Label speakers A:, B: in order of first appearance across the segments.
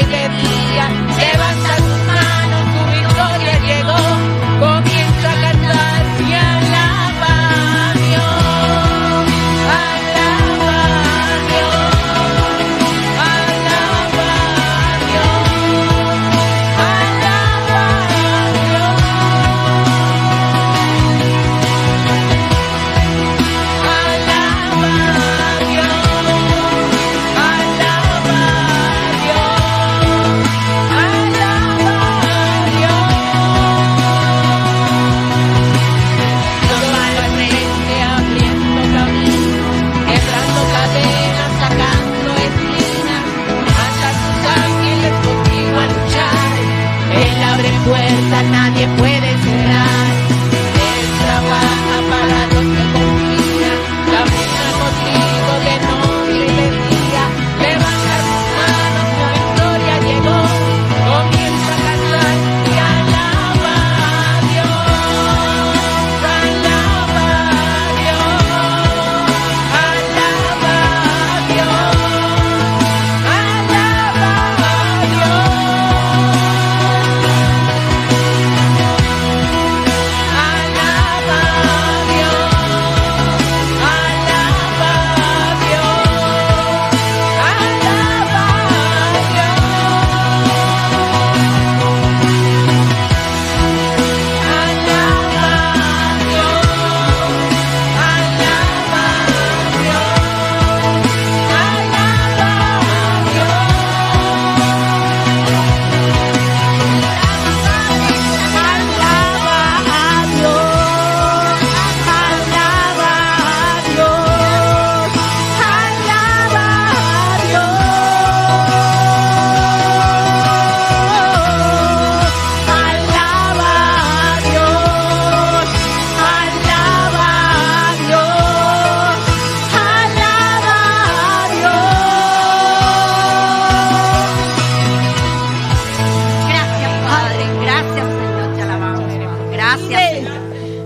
A: de día. Levanta tus manos, tu victoria llegó. Comienza a cantar y alaba a Dios. Alaba a Dios. Alaba a Dios. Alaba a Dios. Alaba a Dios. Alaba a Dios. Alaba a Dios. Normalmente abriendo caminos, quebrando cadenas, sacando espinas, manda sus ángeles contigo a luchar. Él abre puertas, nadie puede cerrar. Él trabaja para los que confían, camina contigo de noche y de día. Levanta tus manos, tu victoria llegó. Comienza a cantar y alaba a Dios. Alaba a Dios. Alaba a Dios. Alaba a Dios. Alaba a Dios. Alaba a Dios. Alaba a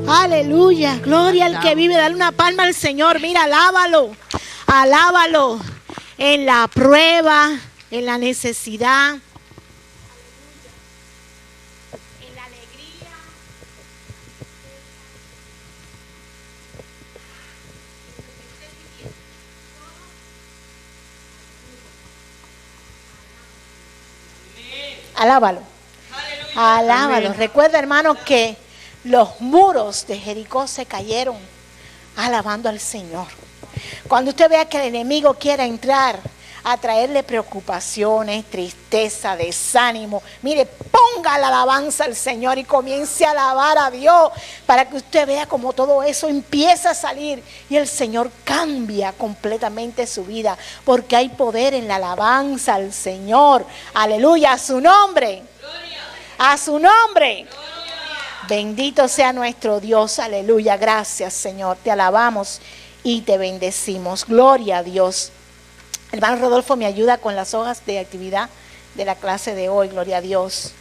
B: Aleluya, gloria al que vive. Dale una palma al Señor. Mira, alábalo, alábalo en la prueba, en la necesidad, en la alegría. Alábalo, alábalo. Recuerda, hermanos, que los muros de Jericó se cayeron alabando al Señor. Cuando usted vea que el enemigo quiera entrar a traerle preocupaciones, tristeza, desánimo, mire, ponga la alabanza al Señor y comience a alabar a Dios para que usted vea cómo todo eso empieza a salir y el Señor cambia completamente su vida, porque hay poder en la alabanza al Señor. Aleluya, a su nombre. A su nombre. Bendito sea nuestro Dios, aleluya. Gracias, Señor, te alabamos y te bendecimos. Gloria a Dios. Hermano Rodolfo, me ayuda con las hojas de actividad de la clase de hoy. Gloria a Dios.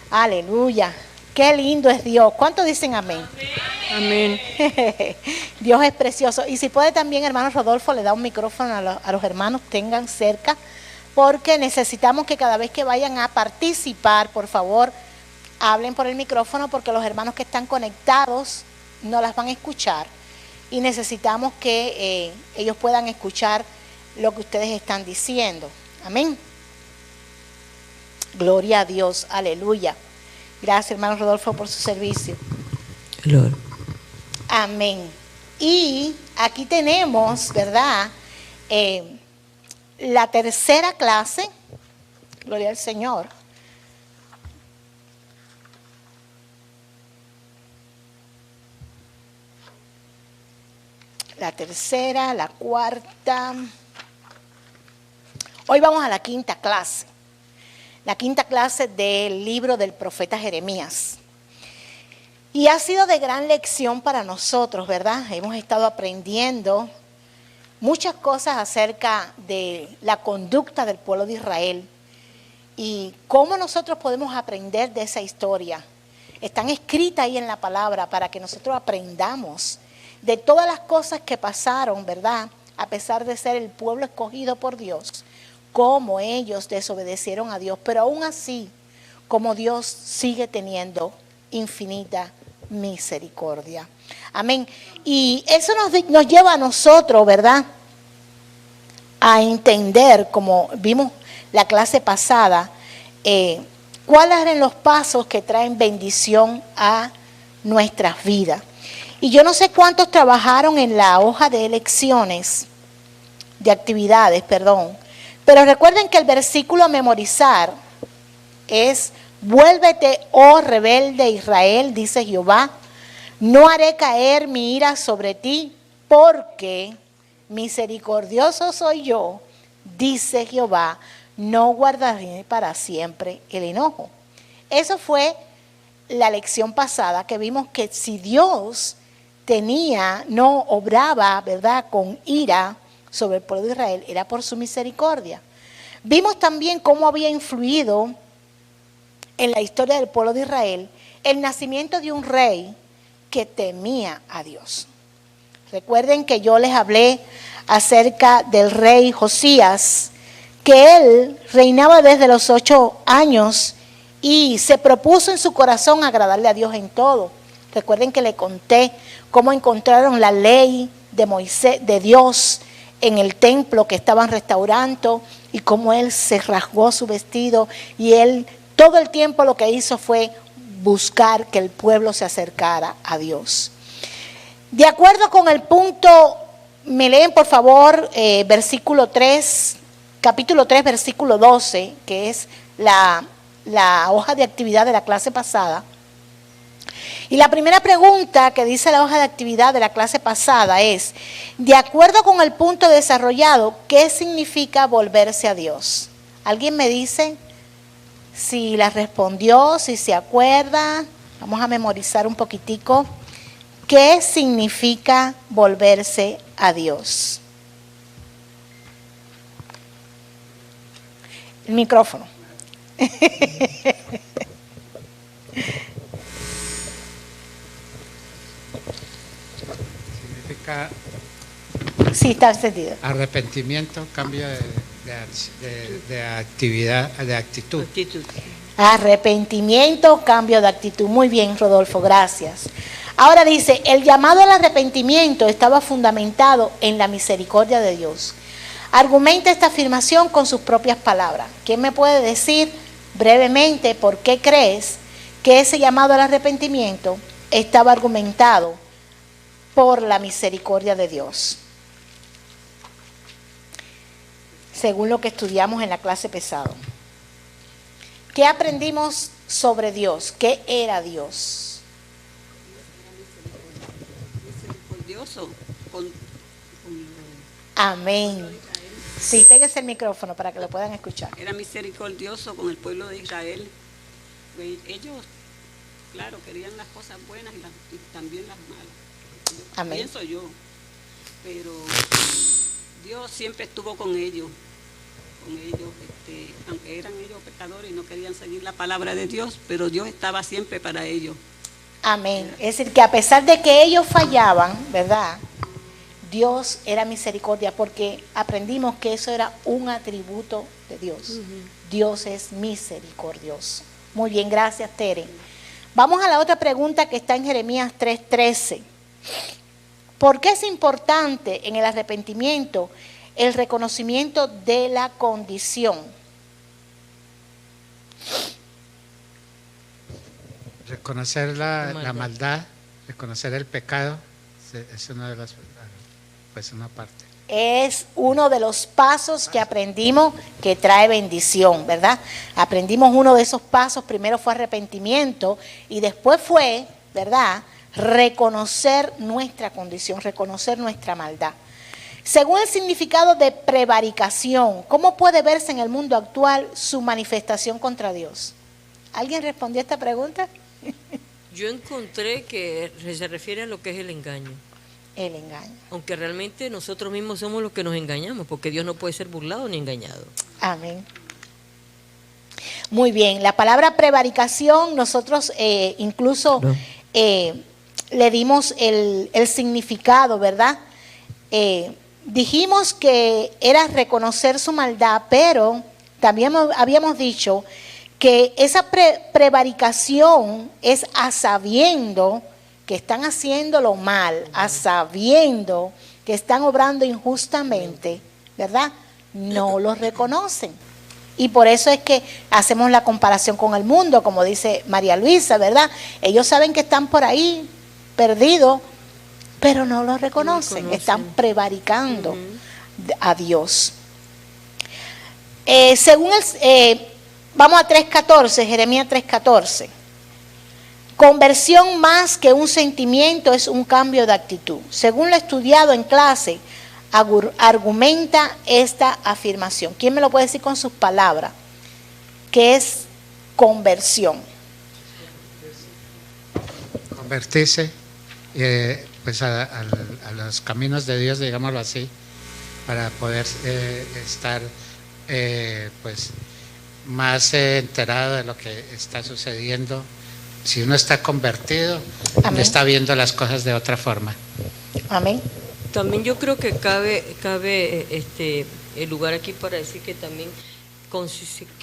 B: Aleluya. Qué lindo es Dios. ¿Cuántos dicen amén?
C: Amén.
B: Dios es precioso. Y si puede también, hermano Rodolfo, le da un micrófono a los hermanos, tengan cerca, porque necesitamos que cada vez que vayan a participar, por favor, hablen por el micrófono, porque los hermanos que están conectados no las van a escuchar y necesitamos que ellos puedan escuchar lo que ustedes están diciendo. Amén. Gloria a Dios. Aleluya. Gracias, hermano Rodolfo, por su servicio.
C: Gloria.
B: Amén. Y aquí tenemos, ¿verdad? La tercera clase. Gloria al Señor. La tercera, la cuarta. Hoy vamos a la quinta clase. La quinta clase del libro del profeta Jeremías. Y ha sido de gran lección para nosotros, ¿verdad? Hemos estado aprendiendo muchas cosas acerca de la conducta del pueblo de Israel y cómo nosotros podemos aprender de esa historia. Están escritas ahí en la palabra para que nosotros aprendamos de todas las cosas que pasaron, ¿verdad? A pesar de ser el pueblo escogido por Dios, cómo ellos desobedecieron a Dios, pero aún así, como Dios sigue teniendo infinita misericordia. Amén. Y eso nos lleva a nosotros, ¿verdad?, a entender, como vimos la clase pasada, cuáles eran los pasos que traen bendición a nuestras vidas. Y yo no sé cuántos trabajaron en la hoja de elecciones, de actividades, perdón, pero recuerden que el versículo a memorizar es: vuélvete, oh rebelde Israel, dice Jehová, no haré caer mi ira sobre ti, porque misericordioso soy yo, dice Jehová, no guardaré para siempre el enojo. Eso fue la lección pasada, que vimos que si Dios no obraba, ¿verdad?, con ira sobre el pueblo de Israel, era por su misericordia. Vimos también cómo había influido en la historia del pueblo de Israel el nacimiento de un rey que temía a Dios. Recuerden que yo les hablé acerca del rey Josías, que él reinaba desde los 8 años y se propuso en su corazón agradarle a Dios en todo. Recuerden que le conté cómo encontraron la ley de Moisés, de Dios, en el templo que estaban restaurando, y cómo él se rasgó su vestido, y él todo el tiempo lo que hizo fue buscar que el pueblo se acercara a Dios. De acuerdo con el punto, me leen por favor versículo 3, capítulo 3, versículo 12, que es la hoja de actividad de la clase pasada. Y la primera pregunta que dice la hoja de actividad de la clase pasada es: de acuerdo con el punto desarrollado, ¿qué significa volverse a Dios? ¿Alguien me dice si la respondió, si se acuerda? Vamos a memorizar un poquitico. ¿Qué significa volverse a Dios? El micrófono.
D: Significa
B: Sí, está entendido.
D: arrepentimiento, cambio de actividad, de actitud.
B: Arrepentimiento, cambio de actitud. Muy bien, Rodolfo, gracias. Ahora dice, el llamado al arrepentimiento estaba fundamentado en la misericordia de Dios. Argumenta esta afirmación con sus propias palabras. ¿Quién me puede decir brevemente por qué crees que ese llamado al arrepentimiento estaba argumentado por la misericordia de Dios? Según lo que estudiamos en la clase pasada. ¿Qué aprendimos sobre Dios? ¿Qué era Dios?
E: Misericordioso.
B: Amén. Sí, pégase el micrófono para que lo puedan escuchar.
E: Era misericordioso con el pueblo de Israel. Pues ellos, claro, querían las cosas buenas y también las malas.
B: Amén.
E: Pienso yo. Pero Dios siempre estuvo con ellos. Aunque eran ellos pecadores y no querían seguir la palabra de Dios, pero Dios estaba siempre para ellos.
B: Amén. Es decir, que a pesar de que ellos fallaban, ¿verdad?, Dios era misericordia, porque aprendimos que eso era un atributo de Dios. Dios es misericordioso. Muy bien, gracias, Tere. Vamos a la otra pregunta que está en Jeremías 3:13. ¿Por qué es importante en el arrepentimiento el reconocimiento de la condición?
D: Reconocer la maldad, reconocer el pecado, es una de las, pues una parte.
B: Es uno de los pasos que aprendimos que trae bendición, ¿verdad? Aprendimos uno de esos pasos, primero fue arrepentimiento y después fue, ¿verdad?, reconocer nuestra condición, reconocer nuestra maldad. Según el significado de prevaricación, ¿cómo puede verse en el mundo actual su manifestación contra Dios? ¿Alguien respondió a esta pregunta?
C: Yo encontré que se refiere a lo que es el engaño.
B: El engaño.
C: Aunque realmente nosotros mismos somos los que nos engañamos, porque Dios no puede ser burlado ni engañado.
B: Amén. Muy bien, la palabra prevaricación, nosotros incluso le dimos el significado, ¿verdad? dijimos que era reconocer su maldad, pero también habíamos dicho que esa prevaricación es a sabiendo que están haciendo lo mal, a sabiendo que están obrando injustamente, ¿verdad? No los reconocen. Y por eso es que hacemos la comparación con el mundo, como dice María Luisa, ¿verdad? Ellos saben que están por ahí perdidos, pero no los reconocen, están prevaricando a Dios. Vamos a 3.14, Jeremías 3.14. Conversión más que un sentimiento es un cambio de actitud. Según lo estudiado en clase, argumenta esta afirmación. ¿Quién me lo puede decir con sus palabras? ¿Qué es conversión?
D: Convertirse pues a los caminos de Dios, digámoslo así, para poder estar pues más enterado de lo que está sucediendo. Si uno está convertido, uno está viendo las cosas de otra forma.
B: Amén.
C: También yo creo que cabe el lugar aquí para decir que también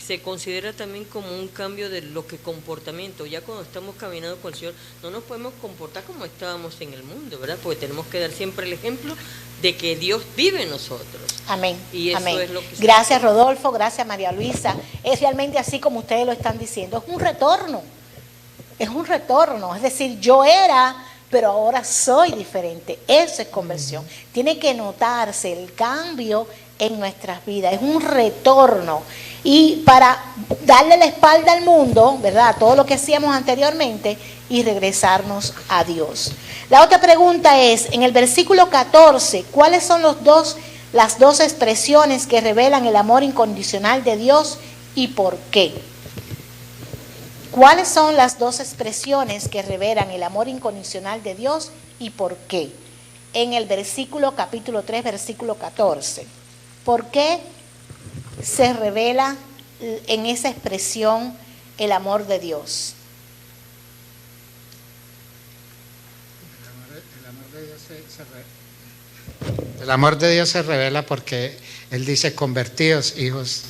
C: se considera también como un cambio de lo que comportamiento. Ya cuando estamos caminando con el Señor, no nos podemos comportar como estábamos en el mundo, ¿verdad? Porque tenemos que dar siempre el ejemplo de que Dios vive en nosotros.
B: Amén.
C: Y eso
B: Amén.
C: es lo que
B: gracias Rodolfo, gracias María Luisa. Es realmente así como ustedes lo están diciendo. Es un retorno. Es un retorno. Es decir, yo era, pero ahora soy diferente. Eso es conversión. Tiene que notarse el cambio en nuestras vidas. Es un retorno. Y para darle la espalda al mundo, ¿verdad? Todo lo que hacíamos anteriormente y regresarnos a Dios. La otra pregunta es, en el versículo 14, ¿cuáles son las dos expresiones que revelan el amor incondicional de Dios y por qué? ¿Cuáles son las dos expresiones que revelan el amor incondicional de Dios y por qué? En el versículo capítulo 3, versículo 14. ¿Por qué se revela en esa expresión el amor de Dios?
D: El amor de Dios se revela porque Él dice, convertidos hijos.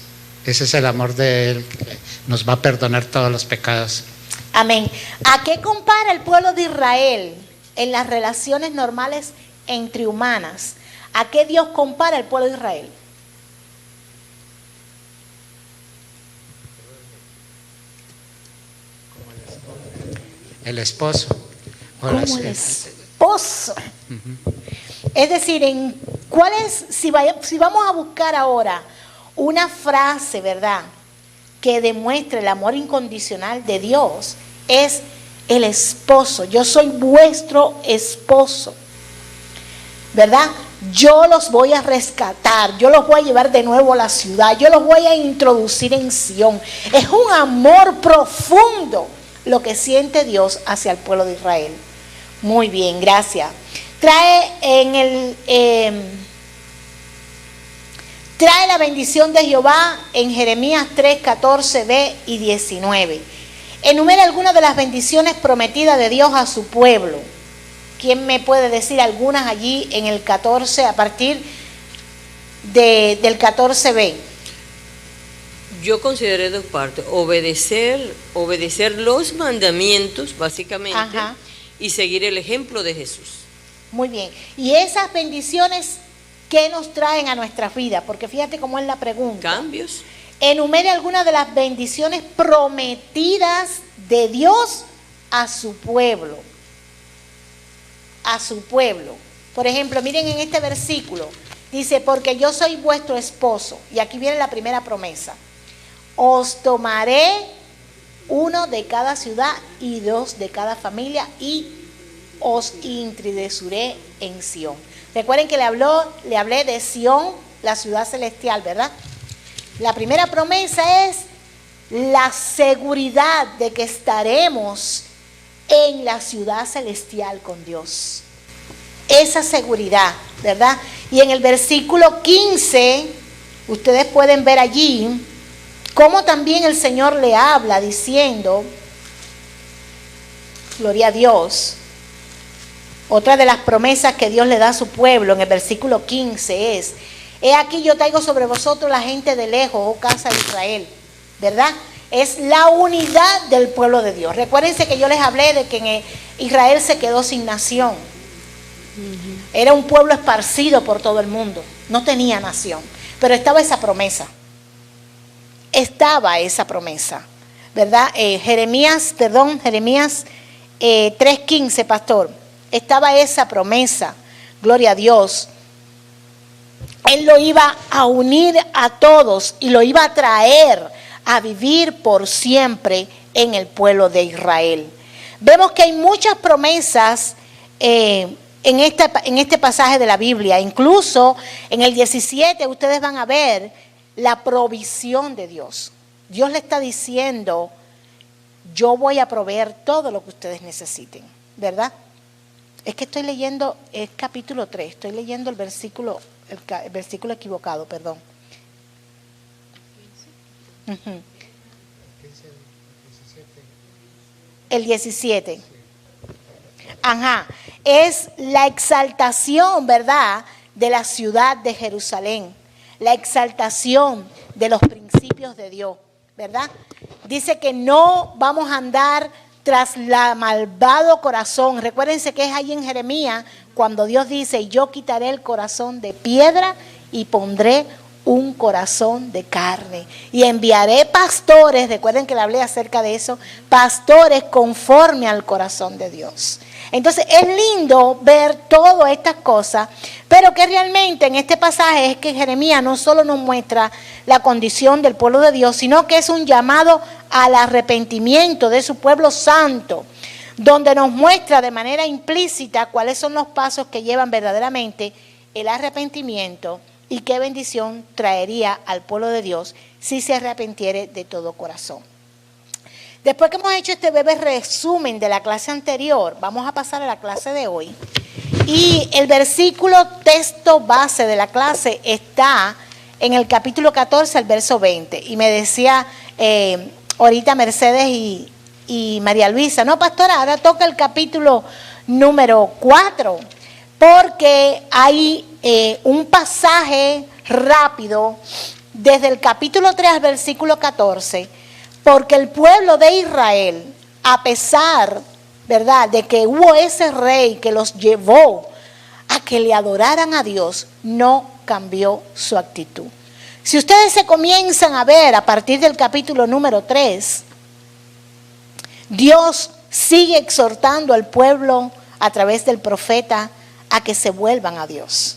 D: Ese es el amor de Él, que nos va a perdonar todos los pecados.
B: Amén. ¿A qué compara el pueblo de Israel en las relaciones normales entre humanas? ¿A qué Dios compara el pueblo de Israel?
D: El esposo.
B: Como el esposo. Es decir, si vamos a buscar ahora una frase, ¿verdad?, que demuestre el amor incondicional de Dios, es el esposo. Yo soy vuestro esposo, ¿verdad? Yo los voy a rescatar, yo los voy a llevar de nuevo a la ciudad, yo los voy a introducir en Sión. Es un amor profundo lo que siente Dios hacia el pueblo de Israel. Muy bien, gracias. Trae la bendición de Jehová en Jeremías 3, 14b y 19. Enumera algunas de las bendiciones prometidas de Dios a su pueblo. ¿Quién me puede decir algunas allí en el 14, a partir del 14b?
C: Yo consideré dos partes: obedecer los mandamientos, básicamente,
B: Ajá.
C: y seguir el ejemplo de Jesús.
B: Muy bien. Y esas bendiciones, ¿qué nos traen a nuestras vidas? Porque fíjate cómo es la pregunta.
C: Cambios.
B: Enumere algunas de las bendiciones prometidas de Dios a su pueblo. A su pueblo. Por ejemplo, miren en este versículo. Dice, porque yo soy vuestro esposo. Y aquí viene la primera promesa. Os tomaré uno de cada ciudad y dos de cada familia y os introduciré en Sión. Recuerden que le hablé de Sión, la ciudad celestial, ¿verdad? La primera promesa es la seguridad de que estaremos en la ciudad celestial con Dios. Esa seguridad, ¿verdad? Y en el versículo 15, ustedes pueden ver allí cómo también el Señor le habla diciendo, gloria a Dios, Otra de las promesas que Dios le da a su pueblo en el versículo 15 es: he aquí yo traigo sobre vosotros la gente de lejos, oh casa de Israel, ¿verdad? Es la unidad del pueblo de Dios. Recuérdense que yo les hablé de que en Israel se quedó sin nación. Era un pueblo esparcido por todo el mundo, no tenía nación, pero estaba esa promesa. Estaba esa promesa, ¿verdad? Jeremías 3:15, pastor. Estaba esa promesa, gloria a Dios. Él lo iba a unir a todos y lo iba a traer a vivir por siempre en el pueblo de Israel. Vemos que hay muchas promesas en este pasaje de la Biblia. Incluso en el 17 ustedes van a ver la provisión de Dios. Dios le está diciendo: yo voy a proveer todo lo que ustedes necesiten, ¿verdad? Es que estoy leyendo el capítulo 3, estoy leyendo el versículo equivocado, perdón. El 17. Ajá. Es la exaltación, ¿verdad?, de la ciudad de Jerusalén. La exaltación de los principios de Dios, ¿verdad? Dice que no vamos a andar tras la malvado corazón. Recuérdense que es ahí en Jeremías cuando Dios dice: yo quitaré el corazón de piedra y pondré un corazón de carne. Y enviaré pastores, recuerden que le hablé acerca de eso, pastores conforme al corazón de Dios. Entonces es lindo ver todas estas cosas, pero que realmente en este pasaje es que Jeremías no solo nos muestra la condición del pueblo de Dios, sino que es un llamado al arrepentimiento de su pueblo santo, donde nos muestra de manera implícita cuáles son los pasos que llevan verdaderamente el arrepentimiento y qué bendición traería al pueblo de Dios si se arrepintiere de todo corazón. Después que hemos hecho este breve resumen de la clase anterior, vamos a pasar a la clase de hoy. Y el versículo texto base de la clase está en el capítulo 14, al verso 20. Y me decía ahorita Mercedes y María Luisa: no, pastora, ahora toca el capítulo número 4, porque hay un pasaje rápido desde el capítulo 3 al versículo 14, porque el pueblo de Israel, a pesar, ¿verdad?, de que hubo ese rey que los llevó a que le adoraran a Dios, no cambió su actitud. Si ustedes se comienzan a ver a partir del capítulo número 3, Dios sigue exhortando al pueblo a través del profeta a que se vuelvan a Dios.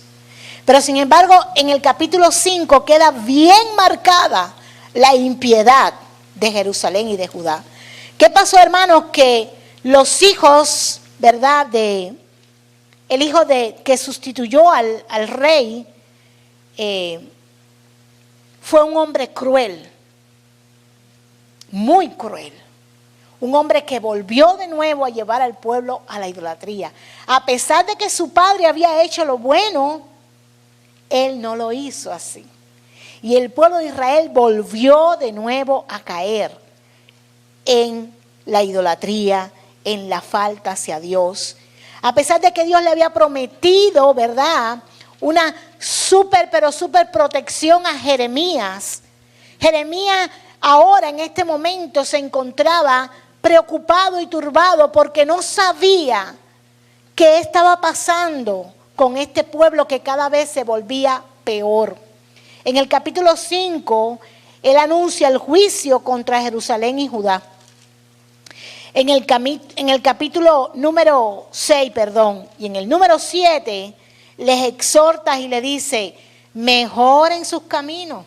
B: Pero sin embargo, en el capítulo 5 queda bien marcada la impiedad de Jerusalén y de Judá. ¿Qué pasó, hermanos? Que los hijos, ¿verdad?, el hijo que sustituyó al rey, fue un hombre cruel, muy cruel. Un hombre que volvió de nuevo a llevar al pueblo a la idolatría. A pesar de que su padre había hecho lo bueno, él no lo hizo así. Y el pueblo de Israel volvió de nuevo a caer en la idolatría, en la falta hacia Dios. A pesar de que Dios le había prometido, ¿verdad?, una súper protección a Jeremías. Jeremías ahora en este momento se encontraba preocupado y turbado porque no sabía qué estaba pasando con este pueblo que cada vez se volvía peor. En el capítulo 5, él anuncia el juicio contra Jerusalén y Judá. En el capítulo número 6, y en el número 7, les exhorta y le dice: mejoren sus caminos.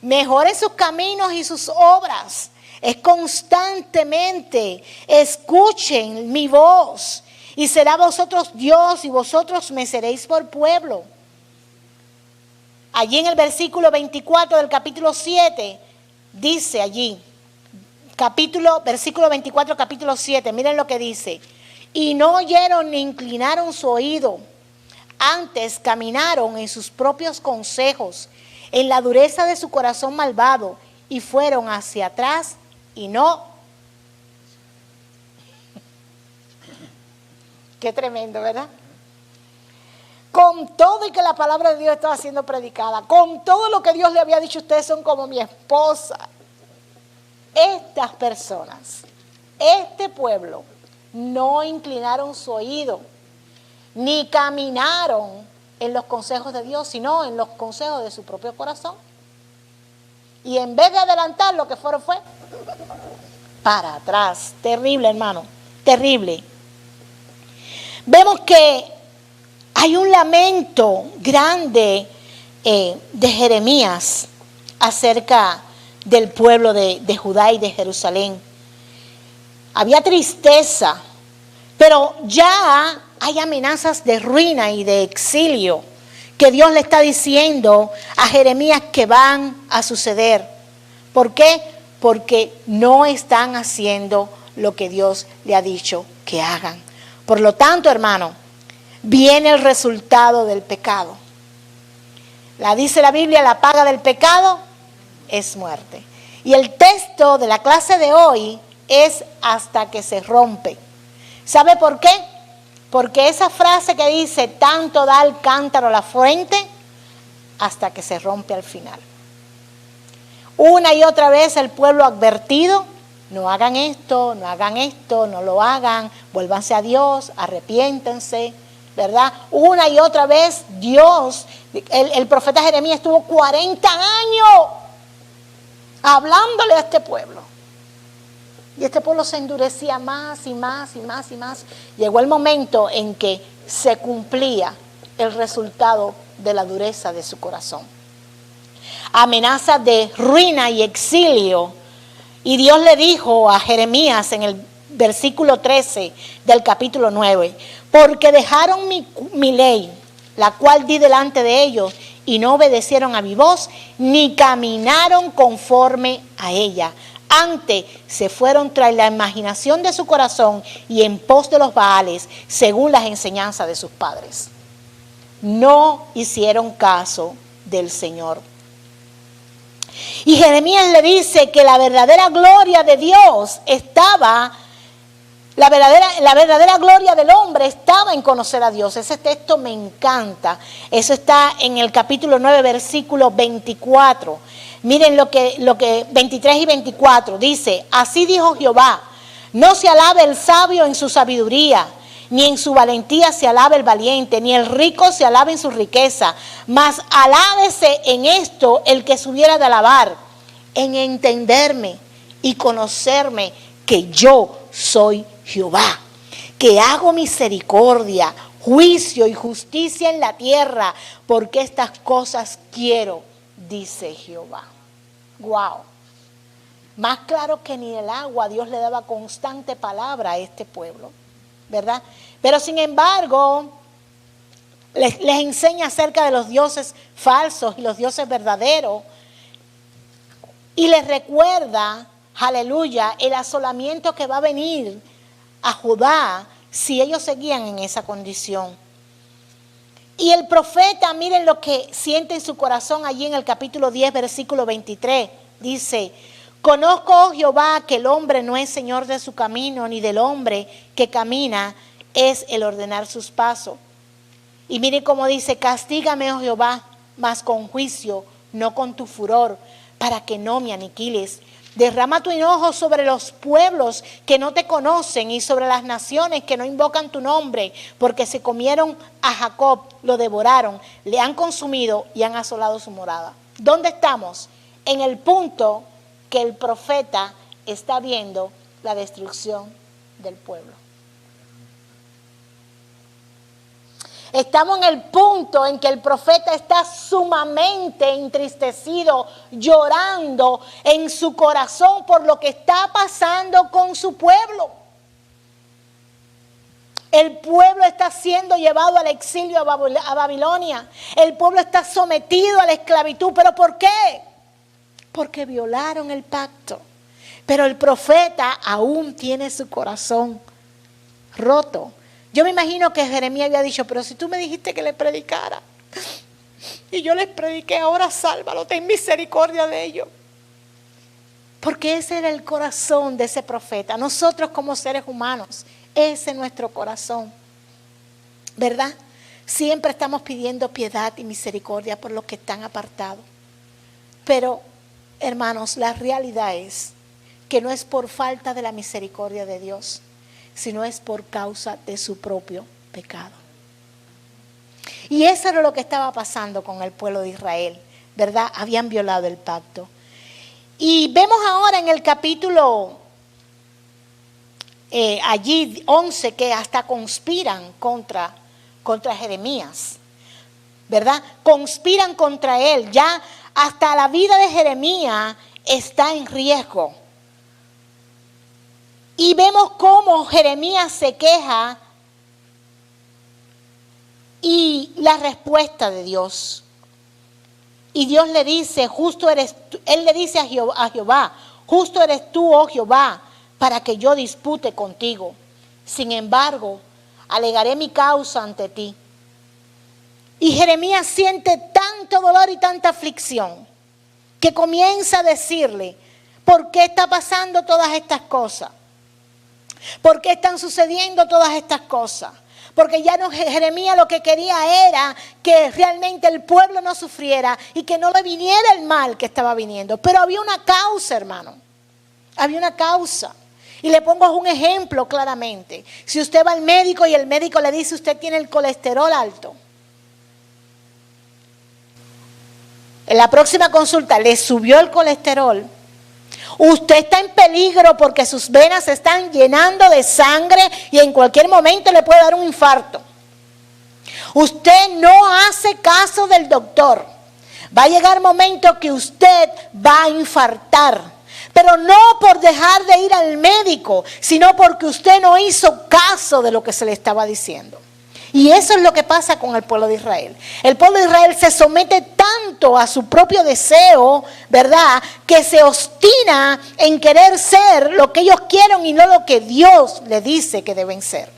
B: Mejoren sus caminos y sus obras. Es constantemente, escuchen mi voz, y será vosotros Dios, y vosotros me seréis por pueblo. Allí en el versículo 24 del capítulo 7, dice allí, versículo 24, capítulo 7, miren lo que dice: y no oyeron ni inclinaron su oído, antes caminaron en sus propios consejos, en la dureza de su corazón malvado, y fueron hacia atrás y no. Qué tremendo, ¿verdad? Con todo y que la palabra de Dios estaba siendo predicada, con todo lo que Dios le había dicho, ustedes son como mi esposa. Estas personas, este pueblo, no inclinaron su oído, ni caminaron en los consejos de Dios, sino en los consejos de su propio corazón. Y en vez de adelantar, lo que fueron fue para atrás. Terrible, hermano, terrible. Vemos que hay un lamento grande de Jeremías acerca del pueblo de Judá y de Jerusalén. Había tristeza, pero ya hay amenazas de ruina y de exilio que Dios le está diciendo a Jeremías que van a suceder. ¿Por qué? Porque no están haciendo lo que Dios le ha dicho que hagan. Por lo tanto, hermano, viene el resultado del pecado. Dice la Biblia, la paga del pecado es muerte. Y el texto de la clase de hoy es hasta que se rompe. ¿Sabe por qué? Porque esa frase que dice, tanto da el cántaro a la fuente, hasta que se rompe al final. Una y otra vez el pueblo advertido, no hagan esto, no lo hagan, vuélvanse a Dios, arrepiéntense, ¿verdad? Una y otra vez Dios, el profeta Jeremías estuvo 40 años hablándole a este pueblo. Y este pueblo se endurecía más y más y más y más. Llegó el momento en que se cumplía el resultado de la dureza de su corazón. Amenaza de ruina y exilio. Y Dios le dijo a Jeremías en el versículo 13 del capítulo 9, porque dejaron mi ley, la cual di delante de ellos, y no obedecieron a mi voz, ni caminaron conforme a ella. Antes se fueron tras la imaginación de su corazón y en pos de los Baales, según las enseñanzas de sus padres. No hicieron caso del Señor. Y Jeremías le dice que la verdadera gloria de Dios estaba, la verdadera gloria del hombre estaba en conocer a Dios. Ese texto me encanta. Eso está en el capítulo 9, versículo 24. Miren lo que 23 y 24 dice, así dijo Jehová, no se alabe el sabio en su sabiduría, ni en su valentía se alabe el valiente, ni el rico se alabe en su riqueza, mas alábese en esto el que se hubiera de alabar, en entenderme y conocerme que yo soy Jehová, que hago misericordia, juicio y justicia en la tierra, porque estas cosas quiero, dice Jehová. Wow. Más claro que ni el agua, Dios le daba constante palabra a este pueblo, ¿verdad? Pero sin embargo, les enseña acerca de los dioses falsos y los dioses verdaderos. Y les recuerda, aleluya, el asolamiento que va a venir a Judá si ellos seguían en esa condición. Y el profeta, miren lo que siente en su corazón allí en el capítulo 10, versículo 23. Dice, conozco, oh Jehová, que el hombre no es señor de su camino, ni del hombre que camina es el ordenar sus pasos. Y miren cómo dice, castígame, oh Jehová, mas con juicio, no con tu furor, para que no me aniquiles. Derrama tu enojo sobre los pueblos que no te conocen y sobre las naciones que no invocan tu nombre, porque se comieron a Jacob, lo devoraron, le han consumido y han asolado su morada. ¿Dónde estamos? En el punto que el profeta está viendo la destrucción del pueblo. Estamos en el punto en que el profeta está sumamente entristecido, llorando en su corazón por lo que está pasando con su pueblo. El pueblo está siendo llevado al exilio a Babilonia. El pueblo está sometido a la esclavitud. ¿Pero por qué? Porque violaron el pacto. Pero el profeta aún tiene su corazón roto. Yo me imagino que Jeremías había dicho, pero si tú me dijiste que le predicara, y yo les prediqué, ahora sálvalo, ten misericordia de ellos. Porque ese era el corazón de ese profeta. Nosotros como seres humanos, ese es nuestro corazón. ¿verdad? Siempre estamos pidiendo piedad y misericordia por los que están apartados. Pero, hermanos, la realidad es que no es por falta de la misericordia de Dios, sino es por causa de su propio pecado. Y eso era lo que estaba pasando con el pueblo de Israel, ¿verdad? Habían violado el pacto. Y vemos ahora en el capítulo allí 11 que hasta conspiran contra Jeremías, ¿verdad? Conspiran contra él. Ya hasta la vida de Jeremías está en riesgo. Y vemos cómo Jeremías se queja y la respuesta de Dios. Y Dios le dice, justo eres tú. Él le dice a Jehová, justo eres tú, oh Jehová, para que yo dispute contigo. Sin embargo, alegaré mi causa ante ti. Y Jeremías siente tanto dolor y tanta aflicción que comienza a decirle, ¿por qué está pasando todas estas cosas? ¿Por qué están sucediendo todas estas cosas? Porque ya no, Jeremías lo que quería era que realmente el pueblo no sufriera y que no le viniera el mal que estaba viniendo. Pero había una causa, hermano. Había una causa. Y le pongo un ejemplo claramente. Si usted va al médico y el médico le dice usted tiene el colesterol alto. En la próxima consulta le subió el colesterol. Usted está en peligro porque sus venas se están llenando de sangre y en cualquier momento le puede dar un infarto. Usted no hace caso del doctor. Va a llegar momento que usted va a infartar. Pero no por dejar de ir al médico, sino porque usted no hizo caso de lo que se le estaba diciendo. Y eso es lo que pasa con el pueblo de Israel. El pueblo de Israel se somete tanto a su propio deseo, ¿verdad?, que se obstina en querer ser lo que ellos quieren y no lo que Dios le dice que deben ser.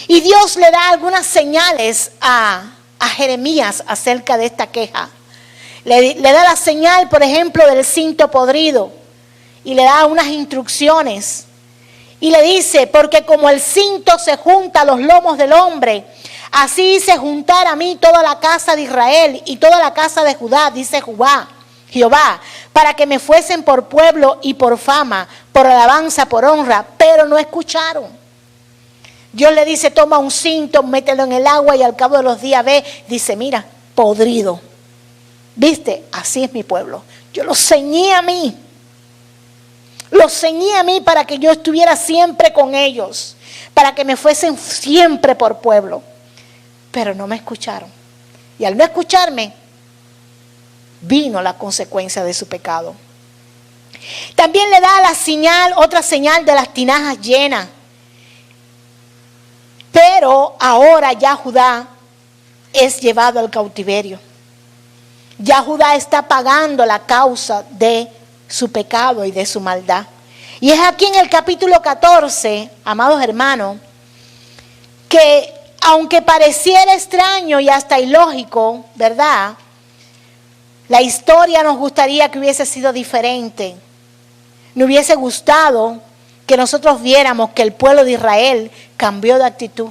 B: Y Dios le da algunas señales a Jeremías acerca de esta queja. Le da la señal, por ejemplo, del cinto podrido y le da unas instrucciones. Y le dice, porque como el cinto se junta a los lomos del hombre, así hice juntar a mí toda la casa de Israel y toda la casa de Judá, dice Jehová, para que me fuesen por pueblo y por fama, por alabanza, por honra, pero no escucharon. Dios le dice, toma un cinto, mételo en el agua y al cabo de los días ve, dice, mira, podrido. ¿Viste? Así es mi pueblo. Yo lo ceñí a mí. Los ceñí a mí para que yo estuviera siempre con ellos, para que me fuesen siempre por pueblo. Pero no me escucharon. Y al no escucharme, vino la consecuencia de su pecado. También le da la señal, otra señal de las tinajas llenas. Pero ahora ya Judá es llevado al cautiverio. Ya Judá está pagando la causa de su pecado y de su maldad. Y es aquí en el capítulo 14, amados hermanos, que aunque pareciera extraño y hasta ilógico, ¿verdad?, la historia nos gustaría que hubiese sido diferente. Me hubiese gustado que nosotros viéramos que el pueblo de Israel cambió de actitud,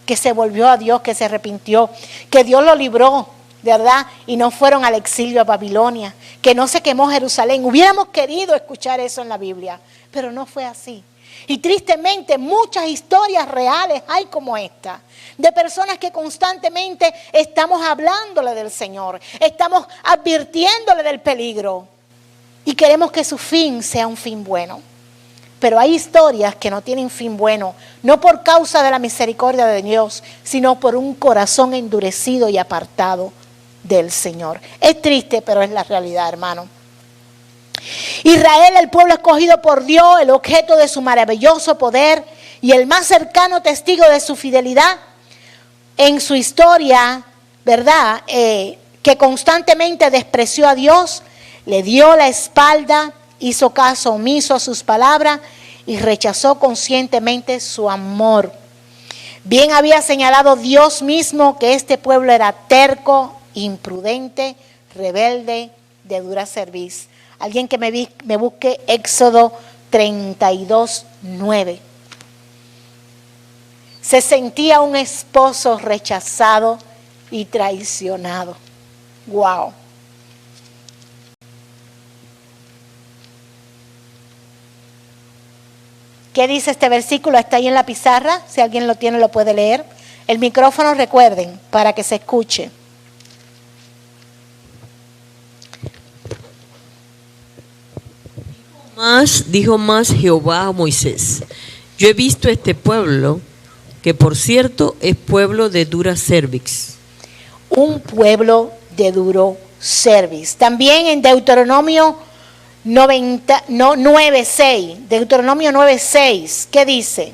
B: que se volvió a Dios, que se arrepintió, que Dios lo libró, ¿verdad? Y no fueron al exilio a Babilonia, que no se quemó Jerusalén. Hubiéramos querido escuchar eso en la Biblia, pero no fue así. Y tristemente muchas historias reales hay como esta, de personas que constantemente estamos hablándole del Señor, estamos advirtiéndole del peligro y queremos que su fin sea un fin bueno. Pero hay historias que no tienen fin bueno, no por causa de la misericordia de Dios, sino por un corazón endurecido y apartado del Señor. Es triste, pero es la realidad, hermano. Israel, el pueblo escogido por Dios, el objeto de su maravilloso poder y el más cercano testigo de su fidelidad en su historia, ¿verdad?, que constantemente despreció a Dios, le dio la espalda, hizo caso omiso a sus palabras y rechazó conscientemente su amor. Bien había señalado Dios mismo que este pueblo era terco, imprudente, rebelde, de dura cerviz. Alguien que me busque Éxodo 32:9. Se sentía un esposo rechazado y traicionado. ¡Wow! ¿Qué dice este versículo? Está ahí en la pizarra. Si alguien lo tiene, lo puede leer. El micrófono, recuerden, para que se escuche.
C: Dijo más Jehová a Moisés: yo he visto este pueblo, que por cierto es pueblo de dura cervix.
B: Un pueblo de duro cerviz. También en Deuteronomio 9:6. Deuteronomio 9:6. ¿Qué dice?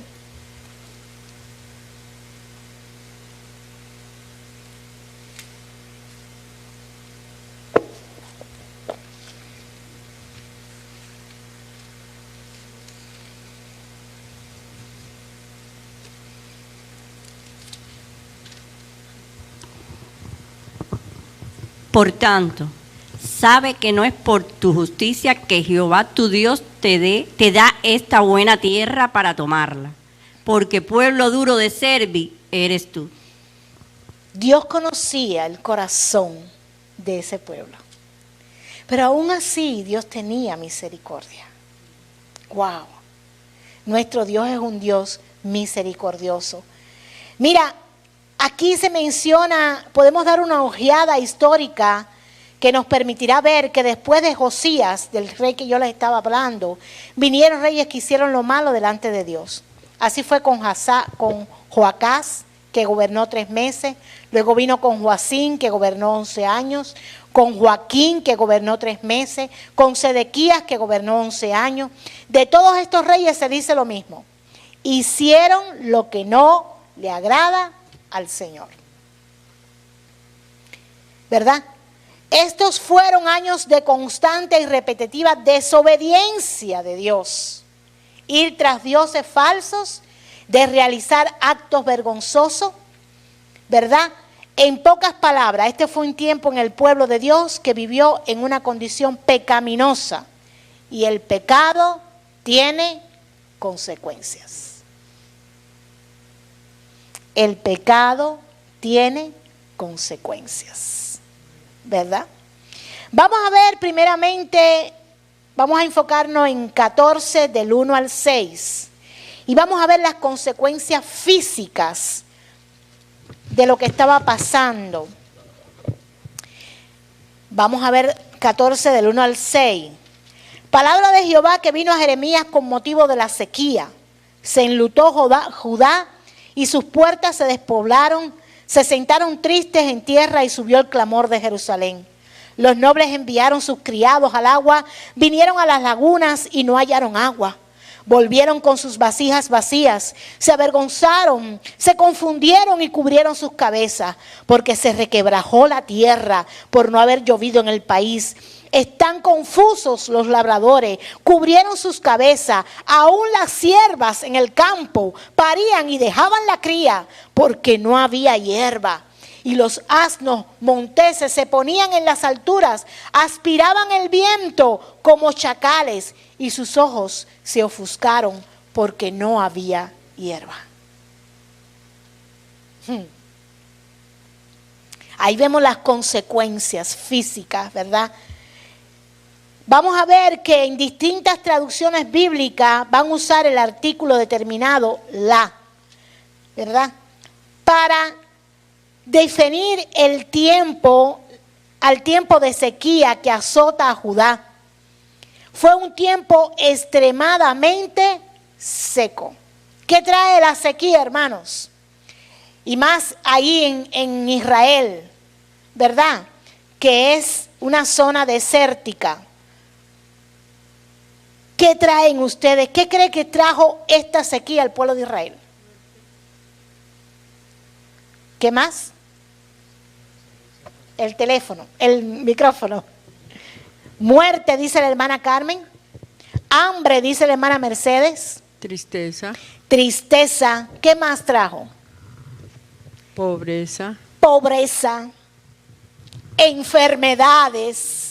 F: Por tanto, sabe que no es por tu justicia que Jehová tu Dios te da esta buena tierra para tomarla, porque pueblo duro de cerviz eres tú.
B: Dios conocía el corazón de ese pueblo, pero aún así Dios tenía misericordia. ¡Wow! Nuestro Dios es un Dios misericordioso. Mira, aquí se menciona, podemos dar una ojeada histórica que nos permitirá ver que después de Josías, del rey que yo les estaba hablando, vinieron reyes que hicieron lo malo delante de Dios. Así fue con Joacás, que gobernó 3 meses, luego vino con Joacín, que gobernó 11 años, con Joaquín, que gobernó 3 meses, con Sedequías, que gobernó 11 años. De todos estos reyes se dice lo mismo: hicieron lo que no le agrada al Señor. ¿Verdad? Estos fueron años de constante y repetitiva desobediencia de Dios. Ir tras dioses falsos, de realizar actos vergonzosos, ¿verdad? En pocas palabras, este fue un tiempo en el pueblo de Dios que vivió en una condición pecaminosa. Y el pecado tiene consecuencias. El pecado tiene consecuencias, ¿verdad? Vamos a ver primeramente, vamos a enfocarnos en 14 del 1 al 6 y vamos a ver las consecuencias físicas de lo que estaba pasando. Vamos a ver 14 del 1 al 6. Palabra de Jehová que vino a Jeremías con motivo de la sequía. Se enlutó Judá y sus puertas se despoblaron, se sentaron tristes en tierra y subió el clamor de Jerusalén. Los nobles enviaron sus criados al agua, vinieron a las lagunas y no hallaron agua. Volvieron con sus vasijas vacías, se avergonzaron, se confundieron y cubrieron sus cabezas, porque se requebrajó la tierra por no haber llovido en el país. Están confusos los labradores, cubrieron sus cabezas, aún las siervas en el campo parían y dejaban la cría, porque no había hierba. Y los asnos monteses se ponían en las alturas, aspiraban el viento como chacales, y sus ojos se ofuscaron porque no había hierba. Ahí vemos las consecuencias físicas, ¿verdad? Vamos a ver que en distintas traducciones bíblicas van a usar el artículo determinado la, ¿verdad? Para definir el tiempo, al tiempo de sequía que azota a Judá. Fue un tiempo extremadamente seco. ¿Qué trae la sequía, hermanos? Y más ahí en Israel, ¿verdad? Que es una zona desértica. ¿Qué traen ustedes? ¿Qué cree que trajo esta sequía al pueblo de Israel? ¿Qué más? El teléfono, el micrófono. Muerte, dice la hermana Carmen. Hambre, dice la hermana Mercedes.
G: Tristeza.
B: Tristeza. ¿Qué más trajo?
G: Pobreza.
B: Pobreza. Enfermedades.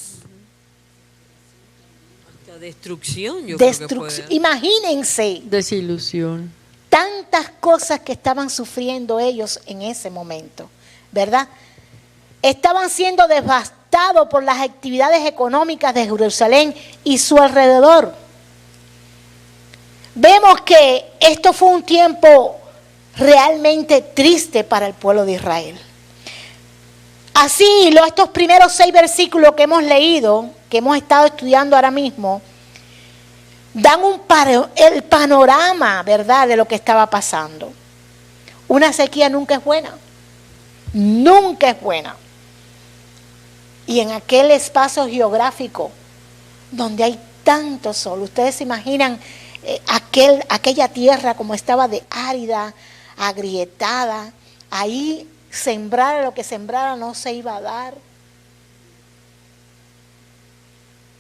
C: Hasta destrucción, yo creo que fue.
B: Imagínense.
G: Desilusión.
B: tantas cosas que estaban sufriendo ellos en ese momento, ¿verdad? Estaban siendo devastados por las actividades económicas de Jerusalén y su alrededor. Vemos que esto fue un tiempo realmente triste para el pueblo de Israel. Así, estos primeros 6 versículos que hemos leído, que hemos estado estudiando ahora mismo, dan el panorama, ¿verdad?, de lo que estaba pasando. Una sequía nunca es buena. Nunca es buena. Y en aquel espacio geográfico donde hay tanto sol, ustedes se imaginan aquella tierra como estaba de árida, agrietada, ahí sembrar lo que sembrara no se iba a dar.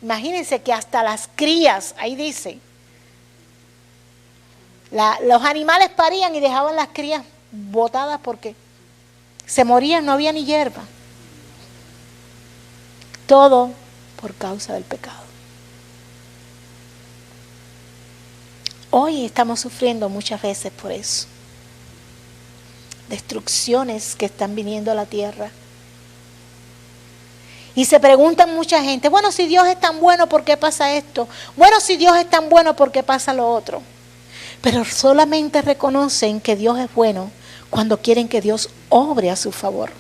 B: Imagínense que hasta las crías, ahí dice, los animales parían y dejaban las crías botadas porque se morían, no había ni hierba. Todo por causa del pecado. Hoy estamos sufriendo muchas veces por eso. Destrucciones que están viniendo a la tierra. Y se preguntan mucha gente, bueno, si Dios es tan bueno, ¿por qué pasa esto? Bueno, si Dios es tan bueno, ¿por qué pasa lo otro? Pero solamente reconocen que Dios es bueno cuando quieren que Dios obre a su favor.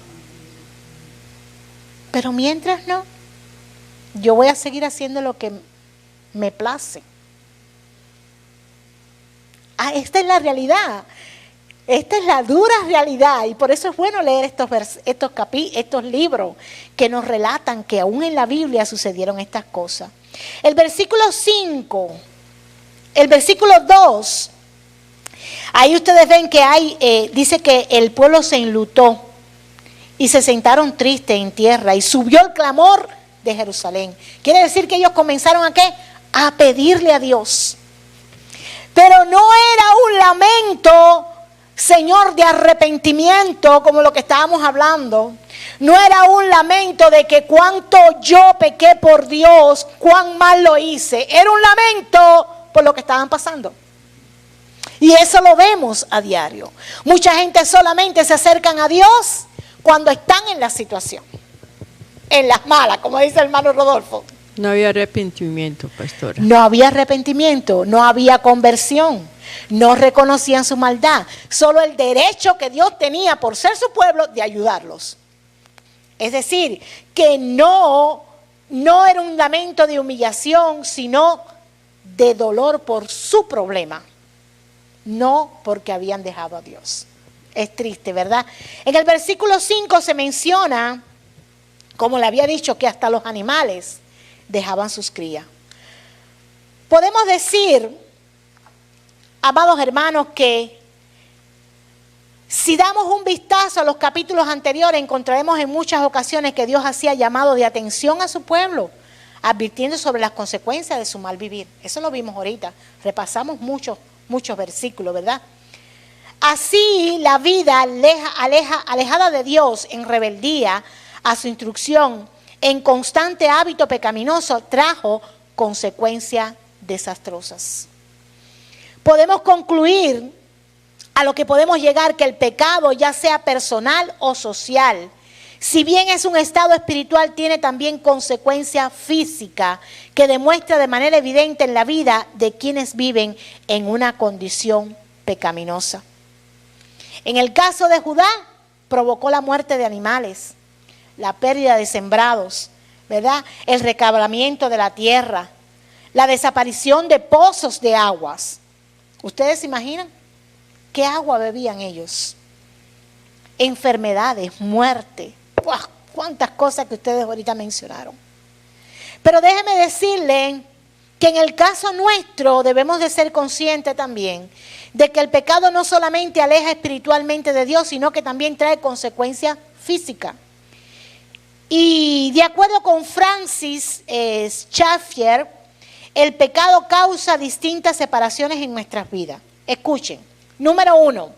B: Pero mientras no, yo voy a seguir haciendo lo que me place. Esta es la realidad. Esta es la dura realidad y por eso es bueno leer estos libros que nos relatan que aún en la Biblia sucedieron estas cosas. El versículo 5, el versículo 2, ahí ustedes ven que dice que el pueblo se enlutó y se sentaron tristes en tierra y subió el clamor de Jerusalén. Quiere decir que ellos comenzaron ¿a qué? A pedirle a Dios. Pero no era un lamento, Señor, de arrepentimiento, como lo que estábamos hablando. No era un lamento de que cuánto yo pequé por Dios, cuán mal lo hice. Era un lamento por lo que estaban pasando. Y eso lo vemos a diario. Mucha gente solamente se acercan a Dios cuando están en la situación. En las malas, como dice el hermano Rodolfo.
C: No había arrepentimiento, pastora.
B: No había arrepentimiento, no había conversión, no reconocían su maldad, solo el derecho que Dios tenía por ser su pueblo de ayudarlos. Es decir, que no era un lamento de humillación, sino de dolor por su problema, no porque habían dejado a Dios. Es triste, ¿verdad? En el versículo 5 se menciona, como le había dicho, que hasta los animales dejaban sus crías. Podemos decir, amados hermanos, que si damos un vistazo a los capítulos anteriores, encontraremos en muchas ocasiones que Dios hacía llamado de atención a su pueblo, advirtiendo sobre las consecuencias de su mal vivir. Eso lo vimos ahorita, repasamos muchos versículos, ¿verdad? Así la vida alejada de Dios en rebeldía a su instrucción, en constante hábito pecaminoso, trajo consecuencias desastrosas. Podemos concluir a lo que podemos llegar, que el pecado, ya sea personal o social, si bien es un estado espiritual, tiene también consecuencia física que demuestra de manera evidente en la vida de quienes viven en una condición pecaminosa. En el caso de Judá, provocó la muerte de animales, la pérdida de sembrados, ¿verdad? El recabalamiento de la tierra, la desaparición de pozos de aguas. ¿Ustedes se imaginan qué agua bebían ellos? Enfermedades, muerte, ¡buah! Cuántas cosas que ustedes ahorita mencionaron. Pero déjenme decirle que en el caso nuestro debemos de ser conscientes también de que el pecado no solamente aleja espiritualmente de Dios, sino que también trae consecuencias físicas. Y de acuerdo con Francis Schaeffer, el pecado causa distintas separaciones en nuestras vidas. Escuchen, número 1.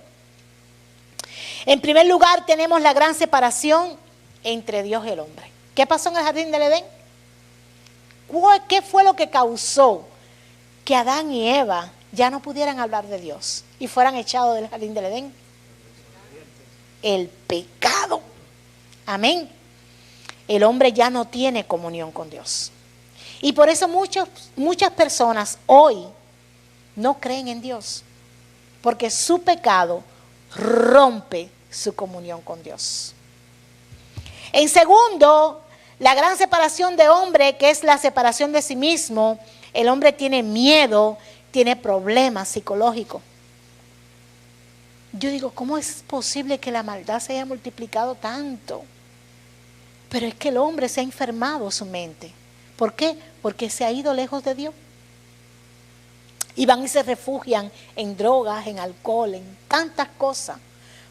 B: En primer lugar tenemos la gran separación entre Dios y el hombre. ¿Qué pasó en el jardín del Edén? ¿Qué fue lo que causó que Adán y Eva ya no pudieran hablar de Dios y fueran echados del jardín del Edén? El pecado. Amén. El hombre ya no tiene comunión con Dios. Y por eso muchas personas hoy no creen en Dios, porque su pecado rompe su comunión con Dios. En segundo, la gran separación de hombre, que es la separación de sí mismo. El hombre tiene miedo, tiene problemas psicológicos. Yo digo, ¿cómo es posible que la maldad se haya multiplicado tanto? Pero es que el hombre se ha enfermado su mente. ¿Por qué? Porque se ha ido lejos de Dios. Y van y se refugian en drogas, en alcohol, en tantas cosas.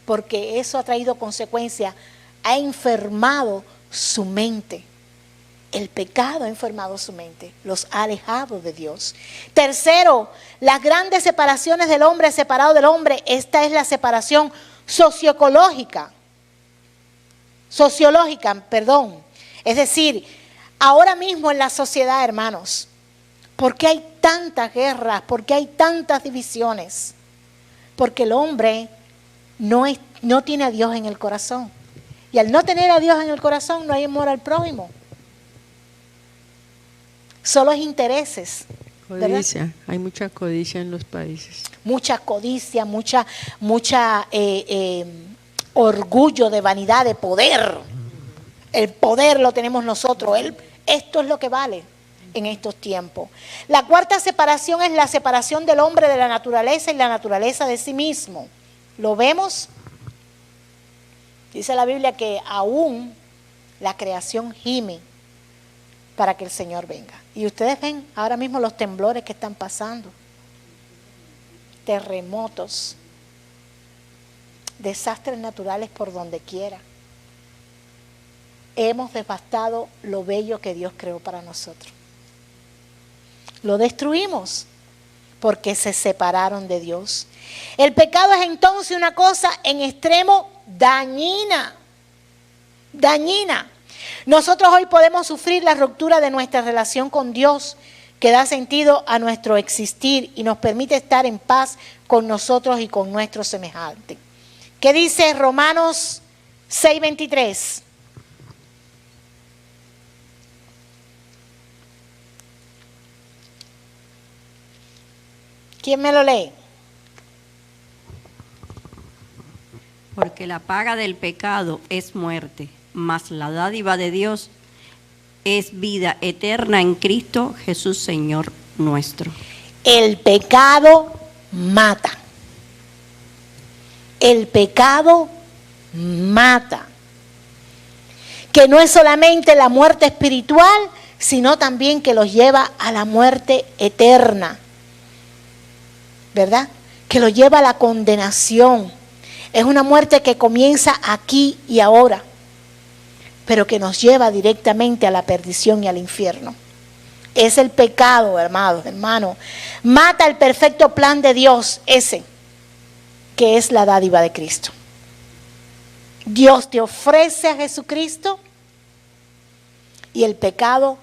B: Porque eso ha traído consecuencias, ha enfermado su mente. El pecado ha enfermado su mente, los ha alejado de Dios. Tercero, las grandes separaciones del hombre separado del hombre. Esta es la separación sociológica. Es decir, ahora mismo en la sociedad, hermanos, ¿por qué hay tantas guerras? ¿Por qué hay tantas divisiones? Porque el hombre no tiene a Dios en el corazón. Y al no tener a Dios en el corazón, no hay amor al prójimo. Solo es intereses.
G: Codicia,
B: ¿verdad?
G: hay mucha codicia en los países.
B: Mucha codicia, mucha orgullo de vanidad, de poder. El poder lo tenemos nosotros. Esto es lo que vale en estos tiempos. La cuarta separación es la separación del hombre de la naturaleza y la naturaleza de sí mismo. ¿Lo vemos? Dice la Biblia que aún la creación gime para que el Señor venga. Y ustedes ven ahora mismo los temblores que están pasando. Terremotos. Desastres naturales por donde quiera. Hemos devastado lo bello que Dios creó para nosotros. Lo destruimos porque se separaron de Dios. El pecado es entonces una cosa en extremo dañina. Dañina. Nosotros hoy podemos sufrir la ruptura de nuestra relación con Dios, que da sentido a nuestro existir y nos permite estar en paz con nosotros y con nuestros semejantes. ¿Qué dice Romanos 6:23? ¿Quién me lo lee?
F: Porque la paga del pecado es muerte, mas la dádiva de Dios es vida eterna en Cristo Jesús, Señor nuestro.
B: El pecado mata. El pecado mata. Que no es solamente la muerte espiritual, sino también que los lleva a la muerte eterna. ¿Verdad? Que los lleva a la condenación. Es una muerte que comienza aquí y ahora, pero que nos lleva directamente a la perdición y al infierno. Es el pecado, hermano. Mata el perfecto plan de Dios, ese, que es la dádiva de Cristo. Dios te ofrece a Jesucristo y el pecado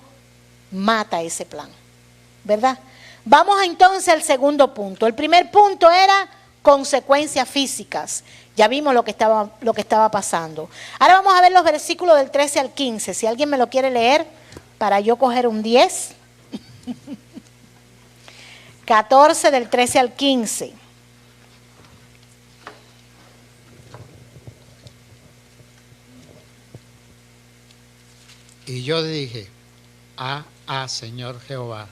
B: mata ese plan, ¿verdad? Vamos entonces al segundo punto. El primer punto era consecuencias físicas. Ya vimos lo que estaba pasando. Ahora vamos a ver los versículos del 13 al 15. Si alguien me lo quiere leer para yo coger un 10. 14 del 13 al 15.
D: Y yo dije, Señor Jehová,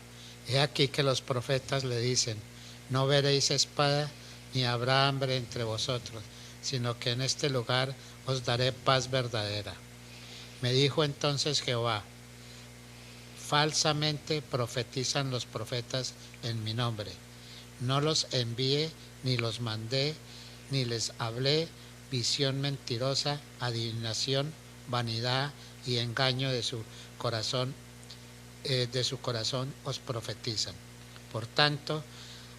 D: he aquí que los profetas le dicen, no veréis espada ni habrá hambre entre vosotros, sino que en este lugar os daré paz verdadera. Me dijo entonces Jehová, falsamente profetizan los profetas en mi nombre. No los envié, ni los mandé, ni les hablé visión mentirosa, adivinación, vanidad y engaño de su corazón os profetizan. Por tanto,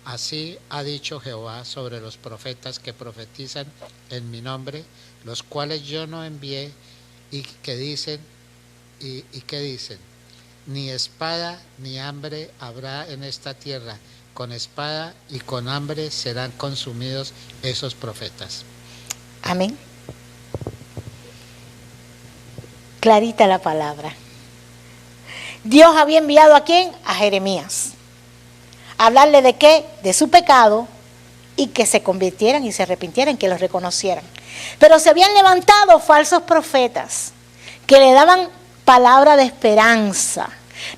D: así ha dicho Jehová sobre los profetas que profetizan en mi nombre, los cuales yo no envié, y que dicen, ni espada ni hambre habrá en esta tierra, con espada y con hambre serán consumidos esos profetas.
B: Amén. Clarita la palabra. Dios había enviado ¿a quién? A Jeremías. A hablarle de qué? De su pecado y que se convirtieran y se arrepintieran, que los reconocieran. Pero se habían levantado falsos profetas que le daban palabra de esperanza.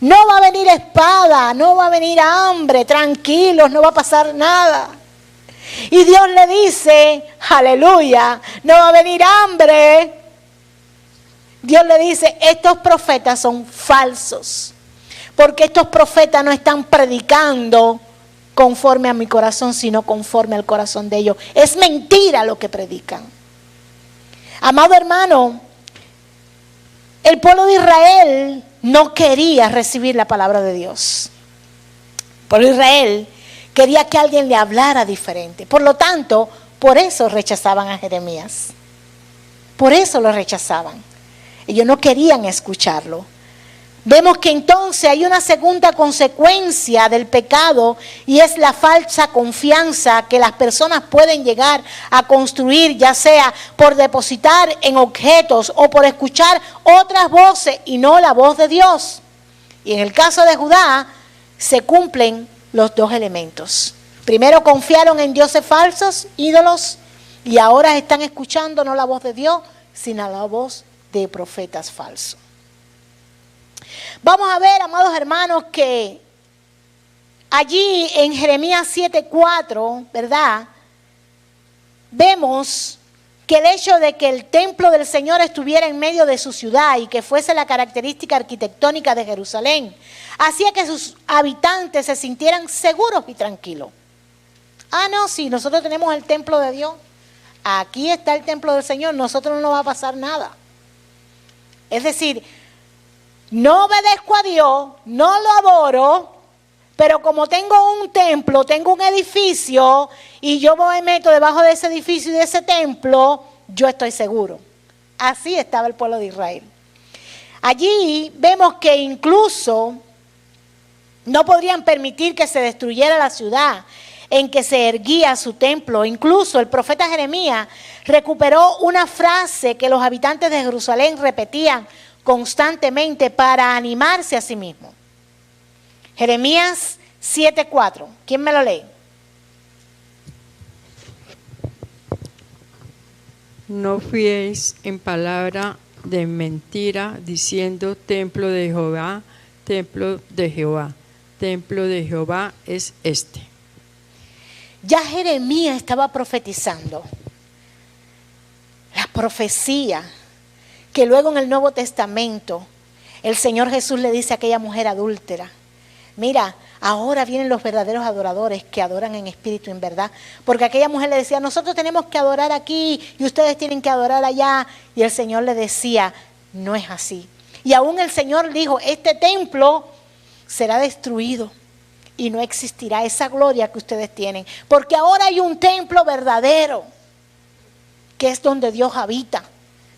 B: No va a venir espada, no va a venir hambre, tranquilos, no va a pasar nada. Y Dios le dice, aleluya, no va a venir hambre. Dios le dice, estos profetas son falsos, porque estos profetas no están predicando conforme a mi corazón, sino conforme al corazón de ellos. Es mentira lo que predican. Amado hermano, el pueblo de Israel no quería recibir la palabra de Dios. El pueblo de Israel quería que alguien le hablara diferente. Por lo tanto, por eso rechazaban a Jeremías. Por eso lo rechazaban. Ellos no querían escucharlo. Vemos que entonces hay una segunda consecuencia del pecado y es la falsa confianza que las personas pueden llegar a construir, ya sea por depositar en objetos o por escuchar otras voces y no la voz de Dios. Y en el caso de Judá se cumplen los dos elementos. Primero confiaron en dioses falsos, ídolos, y ahora están escuchando no la voz de Dios, sino la voz de profetas falsos. Vamos a ver, amados hermanos, que allí en Jeremías 7:4, ¿verdad? Vemos que el hecho de que el templo del Señor estuviera en medio de su ciudad y que fuese la característica arquitectónica de Jerusalén, hacía que sus habitantes se sintieran seguros y tranquilos. Ah, no, sí, nosotros tenemos el templo de Dios. Aquí está el templo del Señor, nosotros no nos va a pasar nada. Es decir, no obedezco a Dios, no lo adoro, pero como tengo un templo, tengo un edificio y yo me meto debajo de ese edificio y de ese templo, yo estoy seguro. Así estaba el pueblo de Israel. Allí vemos que incluso no podrían permitir que se destruyera la ciudad en que se erguía su templo. Incluso el profeta Jeremías recuperó una frase que los habitantes de Jerusalén repetían constantemente para animarse a sí mismos. Jeremías 7:4. ¿Quién me lo lee?
G: No fiéis en palabra de mentira, diciendo templo de Jehová, templo de Jehová. Templo de Jehová es este.
B: Ya Jeremías estaba profetizando la profecía que luego en el Nuevo Testamento el Señor Jesús le dice a aquella mujer adúltera: mira, ahora vienen los verdaderos adoradores que adoran en espíritu y en verdad. Porque aquella mujer le decía: nosotros tenemos que adorar aquí y ustedes tienen que adorar allá. Y el Señor le decía: no es así. Y aún el Señor dijo: este templo será destruido y no existirá esa gloria que ustedes tienen. Porque ahora hay un templo verdadero, que es donde Dios habita.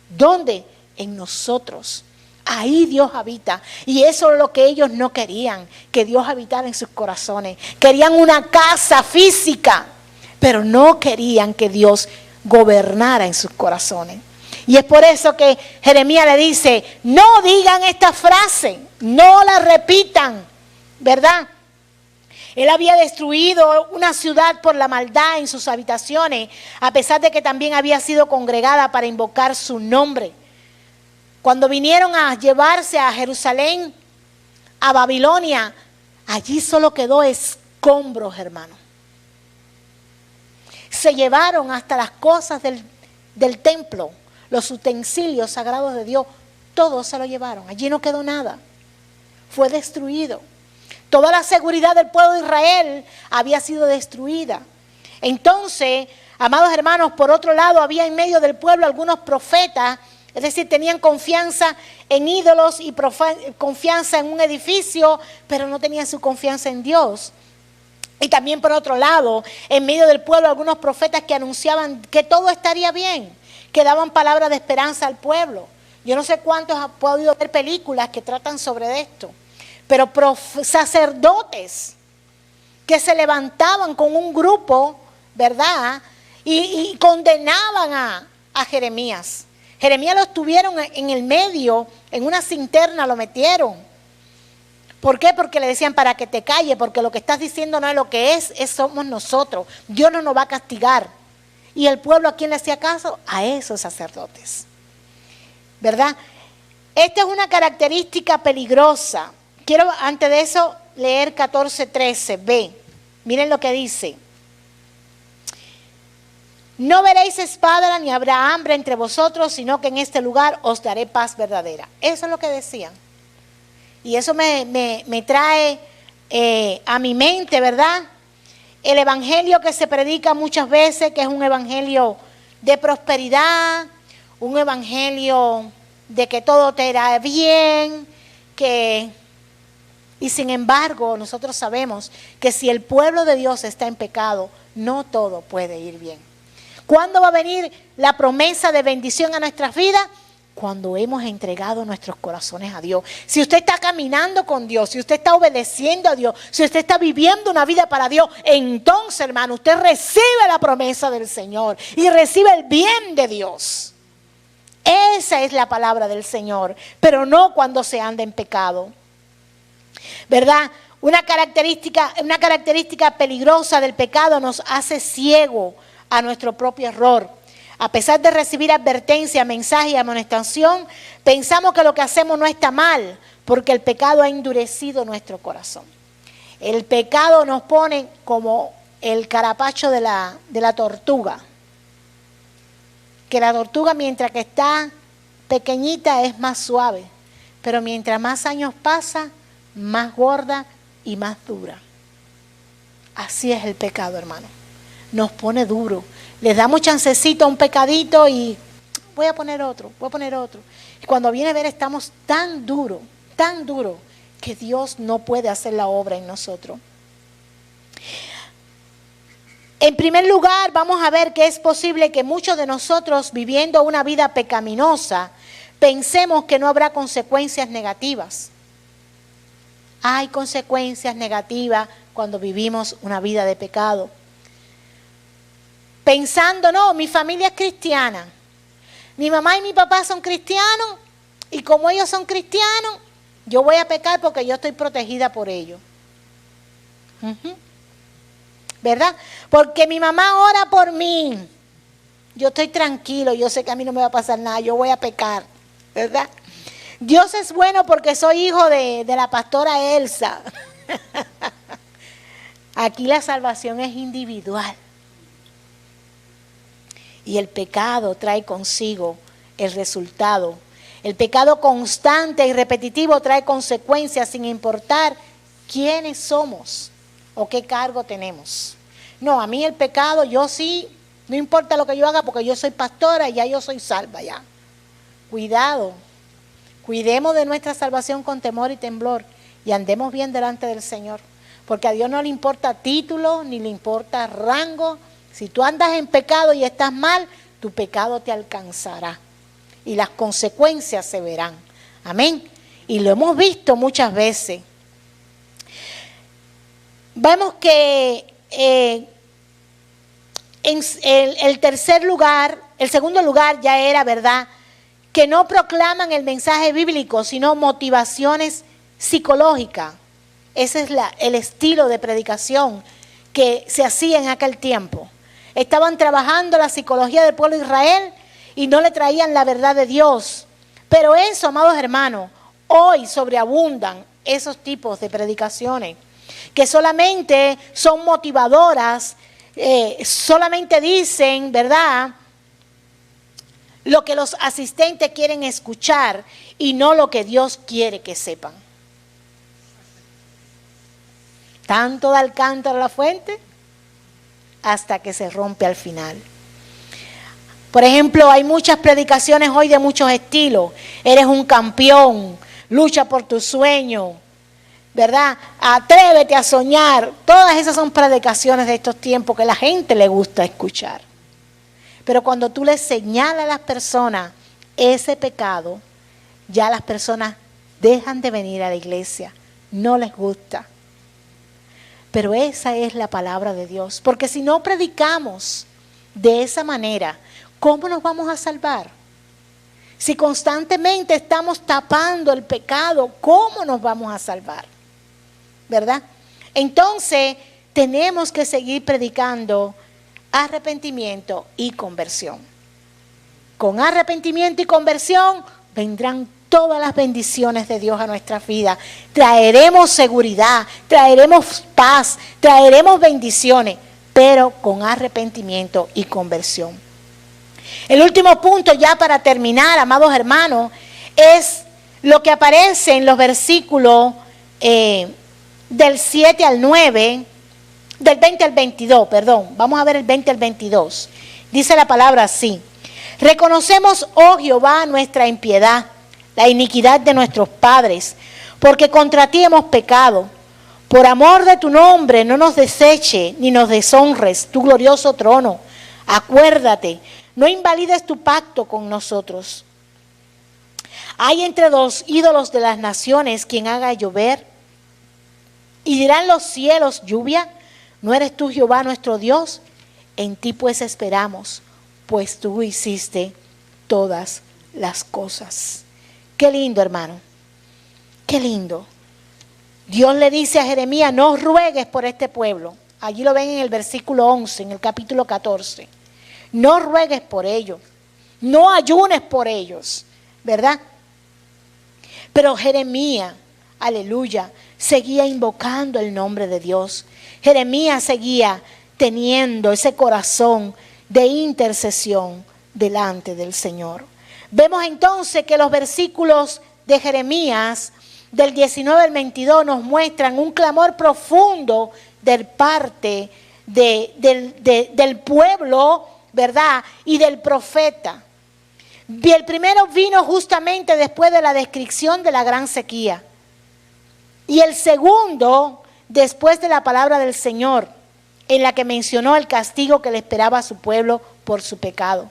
B: ¿Dónde? En nosotros. Ahí Dios habita. Y eso es lo que ellos no querían, que Dios habitara en sus corazones. Querían una casa física, pero no querían que Dios gobernara en sus corazones. Y es por eso que Jeremías le dice: no digan esta frase, no la repitan, ¿verdad? Él había destruido una ciudad por la maldad en sus habitaciones, a pesar de que también había sido congregada para invocar su nombre. Cuando vinieron a llevarse a Jerusalén, a Babilonia, allí solo quedó escombros, hermano. Se llevaron hasta las cosas del templo, los utensilios sagrados de Dios, todo se lo llevaron. Allí no quedó nada. Fue destruido. Toda la seguridad del pueblo de Israel había sido destruida. Entonces, amados hermanos, por otro lado, había en medio del pueblo algunos profetas, es decir, tenían confianza en ídolos y confianza en un edificio, pero no tenían su confianza en Dios. Y también por otro lado, en medio del pueblo, algunos profetas que anunciaban que todo estaría bien, que daban palabras de esperanza al pueblo. Yo no sé cuántos han podido ver películas que tratan sobre esto, pero sacerdotes que se levantaban con un grupo, ¿verdad? Y condenaban a Jeremías. Jeremías lo tuvieron en el medio, en una cinterna lo metieron. ¿Por qué? Porque le decían para que te calle, porque lo que estás diciendo no es lo que es somos nosotros. Dios no nos va a castigar. Y el pueblo, ¿a quién le hacía caso? A esos sacerdotes. ¿Verdad? Esta es una característica peligrosa. Quiero antes de eso leer 14:13b. Miren lo que dice. No veréis espada ni habrá hambre entre vosotros, sino que en este lugar os daré paz verdadera. Eso es lo que decían. Y eso me trae a mi mente, ¿verdad? El evangelio que se predica muchas veces, que es un evangelio de prosperidad, un evangelio de que todo te irá bien, y sin embargo nosotros sabemos que si el pueblo de Dios está en pecado, no todo puede ir bien. ¿Cuándo va a venir la promesa de bendición a nuestras vidas? Cuando hemos entregado nuestros corazones a Dios. Si usted está caminando con Dios, si usted está obedeciendo a Dios, si usted está viviendo una vida para Dios, entonces, hermano, usted recibe la promesa del Señor y recibe el bien de Dios. Esa es la palabra del Señor, pero no cuando se anda en pecado. ¿Verdad? Una característica peligrosa del pecado nos hace ciego a nuestro propio error. A pesar de recibir advertencia, mensaje y amonestación, pensamos que lo que hacemos no está mal, porque el pecado ha endurecido nuestro corazón. El pecado nos pone como el carapacho de la tortuga. Que la tortuga, mientras que está pequeñita, es más suave, pero mientras más años pasa, más gorda y más dura. Así es el pecado, hermano. Nos pone duro. Les damos chancecito a un pecadito y voy a poner otro. Y cuando viene a ver, estamos tan duro, que Dios no puede hacer la obra en nosotros. En primer lugar, vamos a ver que es posible que muchos de nosotros, viviendo una vida pecaminosa, pensemos que no habrá consecuencias negativas. Hay consecuencias negativas cuando vivimos una vida de pecado. Pensando, no, mi familia es cristiana. Mi mamá y mi papá son cristianos y como ellos son cristianos, yo voy a pecar porque yo estoy protegida por ellos. ¿Verdad? Porque mi mamá ora por mí. Yo estoy tranquilo, yo sé que a mí no me va a pasar nada, yo voy a pecar. ¿Verdad? Dios es bueno porque soy hijo de la pastora Elsa. Aquí la salvación es individual. Y el pecado trae consigo el resultado. El pecado constante y repetitivo trae consecuencias sin importar quiénes somos o qué cargo tenemos. No, a mí el pecado, yo sí, no importa lo que yo haga porque yo soy pastora y ya yo soy salva ya. Cuidado, cuidemos de nuestra salvación con temor y temblor y andemos bien delante del Señor. Porque a Dios no le importa título ni le importa rango. Si tú andas en pecado y estás mal, tu pecado te alcanzará y las consecuencias se verán. Amén. Y lo hemos visto muchas veces. Vemos que en el tercer lugar, el segundo lugar ya era, ¿verdad?, que no proclaman el mensaje bíblico, sino motivaciones psicológicas. Ese es el estilo de predicación que se hacía en aquel tiempo. Estaban trabajando la psicología del pueblo de Israel y no le traían la verdad de Dios. Pero eso, amados hermanos, hoy sobreabundan esos tipos de predicaciones que solamente son motivadoras, solamente dicen, ¿verdad?, lo que los asistentes quieren escuchar y no lo que Dios quiere que sepan. Tanto da el cántaro a la fuente hasta que se rompe al final. Por ejemplo, hay muchas predicaciones hoy de muchos estilos. Eres un campeón, lucha por tu sueño, ¿verdad? Atrévete a soñar. Todas esas son predicaciones de estos tiempos que a la gente le gusta escuchar. Pero cuando tú le señalas a las personas ese pecado, ya las personas dejan de venir a la iglesia. No les gusta. Pero esa es la palabra de Dios. Porque si no predicamos de esa manera, ¿cómo nos vamos a salvar? Si constantemente estamos tapando el pecado, ¿cómo nos vamos a salvar? ¿Verdad? Entonces, tenemos que seguir predicando arrepentimiento y conversión. Con arrepentimiento y conversión vendrán todas las bendiciones de Dios a nuestra vida. Traeremos seguridad, traeremos paz, traeremos bendiciones, pero con arrepentimiento y conversión. El último punto, ya para terminar, amados hermanos, es lo que aparece en los versículos del 7 al 9, del 20 al 22, perdón. Vamos a ver el 20 al 22. Dice la palabra así: reconocemos, oh Jehová, nuestra impiedad, la iniquidad de nuestros padres, porque contra ti hemos pecado. Por amor de tu nombre no nos deseche ni nos deshonres tu glorioso trono. Acuérdate, no invalides tu pacto con nosotros. Hay entre los ídolos de las naciones quien haga llover, y dirán los cielos lluvia. ¿No eres tú Jehová nuestro Dios? En ti pues esperamos, pues tú hiciste todas las cosas. Qué lindo, hermano. Qué lindo. Dios le dice a Jeremías: no ruegues por este pueblo. Allí lo ven en el versículo 11, en el capítulo 14. No ruegues por ellos. No ayunes por ellos. ¿Verdad? Pero Jeremías, aleluya, seguía invocando el nombre de Dios. Jeremías seguía teniendo ese corazón de intercesión delante del Señor. Vemos entonces que los versículos de Jeremías del 19 al 22 nos muestran un clamor profundo de parte del pueblo, ¿verdad? Y del profeta. Y el primero vino justamente después de la descripción de la gran sequía. Y el segundo, después de la palabra del Señor, en la que mencionó el castigo que le esperaba a su pueblo por su pecado.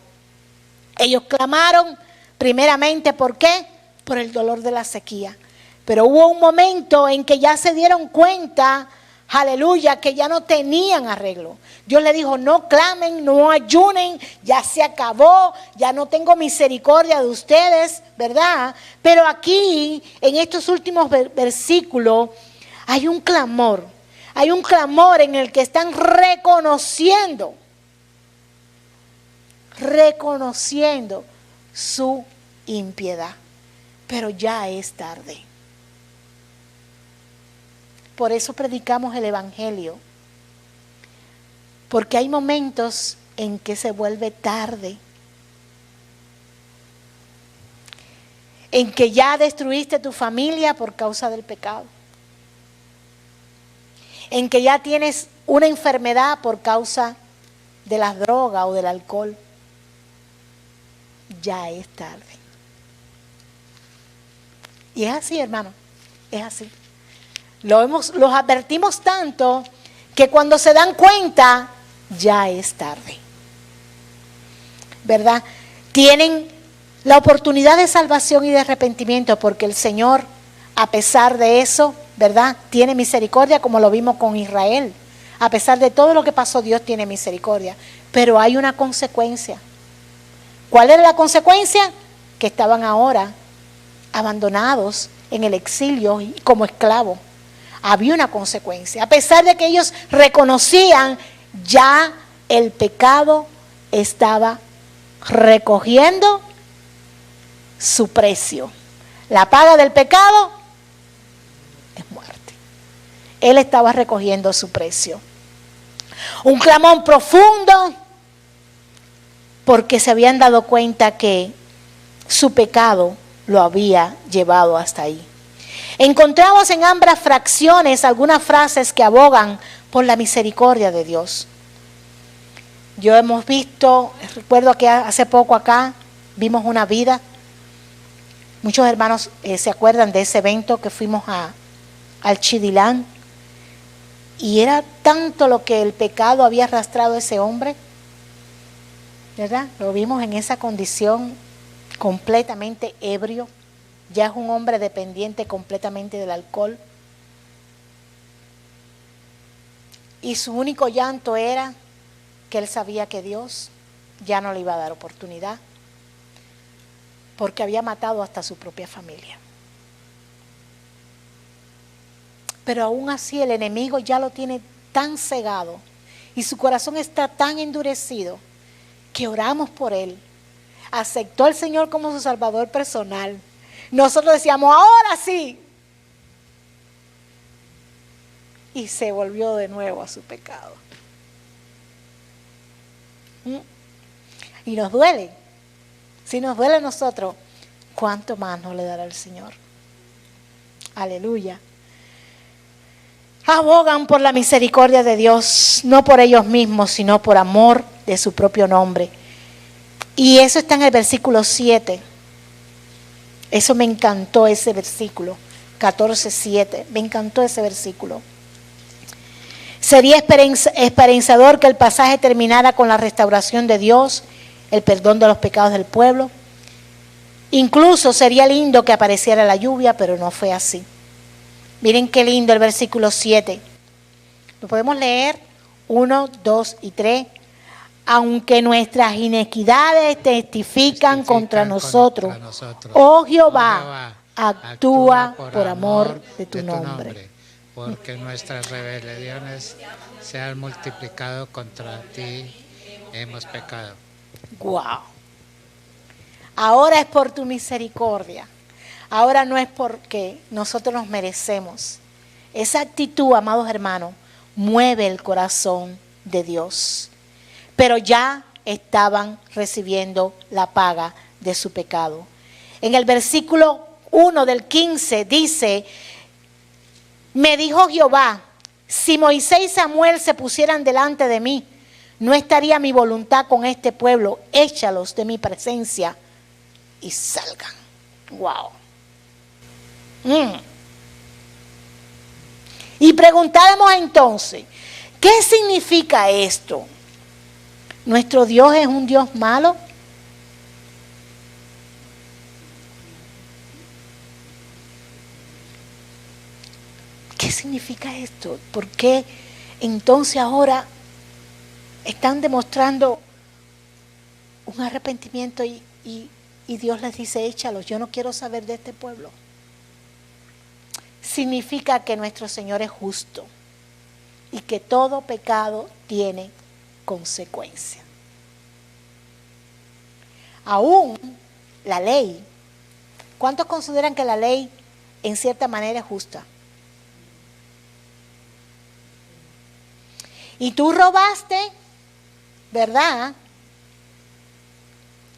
B: Ellos clamaron primeramente, ¿por qué? Por el dolor de la sequía. Pero hubo un momento en que ya se dieron cuenta, aleluya, que ya no tenían arreglo. Dios le dijo: no clamen, no ayunen, ya se acabó, ya no tengo misericordia de ustedes, ¿verdad? Pero aquí, en estos últimos versículos, hay un clamor en el que están reconociendo su impiedad. Pero ya es tarde. Por eso predicamos el Evangelio. Porque hay momentos en que se vuelve tarde. En que ya destruiste tu familia por causa del pecado. En que ya tienes una enfermedad por causa de las drogas o del alcohol. Ya es tarde. Y es así, hermano, es así. Los advertimos tanto que cuando se dan cuenta, ya es tarde. ¿Verdad? Tienen la oportunidad de salvación y de arrepentimiento porque el Señor, a pesar de eso, ¿verdad? Tiene misericordia, como lo vimos con Israel. A pesar de todo lo que pasó, Dios tiene misericordia. Pero hay una consecuencia. ¿Cuál era la consecuencia? Que estaban ahora abandonados en el exilio y como esclavos. Había una consecuencia. A pesar de que ellos reconocían, ya el pecado estaba recogiendo su precio. La paga del pecado es muerte. Él estaba recogiendo su precio. Un clamor profundo porque se habían dado cuenta que su pecado lo había llevado hasta ahí. Encontramos en ambas fracciones algunas frases que abogan por la misericordia de Dios. Yo hemos visto, recuerdo que hace poco acá vimos una vida. Muchos hermanos se acuerdan de ese evento que fuimos al Chidilán. Y era tanto lo que el pecado había arrastrado a ese hombre, ¿verdad? Lo vimos en esa condición completamente ebrio. Ya es un hombre dependiente completamente del alcohol. Y su único llanto era que él sabía que Dios ya no le iba a dar oportunidad, porque había matado hasta su propia familia. Pero aún así el enemigo ya lo tiene tan cegado y su corazón está tan endurecido que oramos por él. Aceptó al Señor como su Salvador personal. Nosotros decíamos, ahora sí. Y se volvió de nuevo a su pecado. Y nos duele. Si nos duele a nosotros, ¿cuánto más nos le dará el Señor? Aleluya. Abogan por la misericordia de Dios, no por ellos mismos, sino por amor de su propio nombre. Y eso está en el versículo 7. Eso me encantó, ese versículo, 14:7. Me encantó ese versículo. Sería esperanzador que el pasaje terminara con la restauración de Dios, el perdón de los pecados del pueblo. Incluso sería lindo que apareciera la lluvia, pero no fue así. Miren qué lindo el versículo 7. Lo podemos leer 1, 2 y 3. Aunque nuestras inequidades testifican contra nosotros, oh Jehová, actúa por amor de tu nombre.
D: Porque nuestras rebeliones se han multiplicado contra ti, hemos pecado.
B: Wow. Ahora es por tu misericordia. Ahora no es porque nosotros nos merecemos. Esa actitud, amados hermanos, mueve el corazón de Dios. Pero ya estaban recibiendo la paga de su pecado. En el versículo 1 del 15 dice: me dijo Jehová, si Moisés y Samuel se pusieran delante de mí, no estaría mi voluntad con este pueblo. Échalos de mi presencia y salgan. Wow. Y preguntáramos entonces, ¿qué significa esto? ¿Nuestro Dios es un Dios malo? ¿Qué significa esto? ¿Por qué entonces ahora están demostrando un arrepentimiento y Dios les dice, échalos, yo no quiero saber de este pueblo? Significa que nuestro Señor es justo y que todo pecado tiene consecuencia. Aún la ley, ¿cuántos consideran que la ley en cierta manera es justa? Y tú robaste, ¿verdad?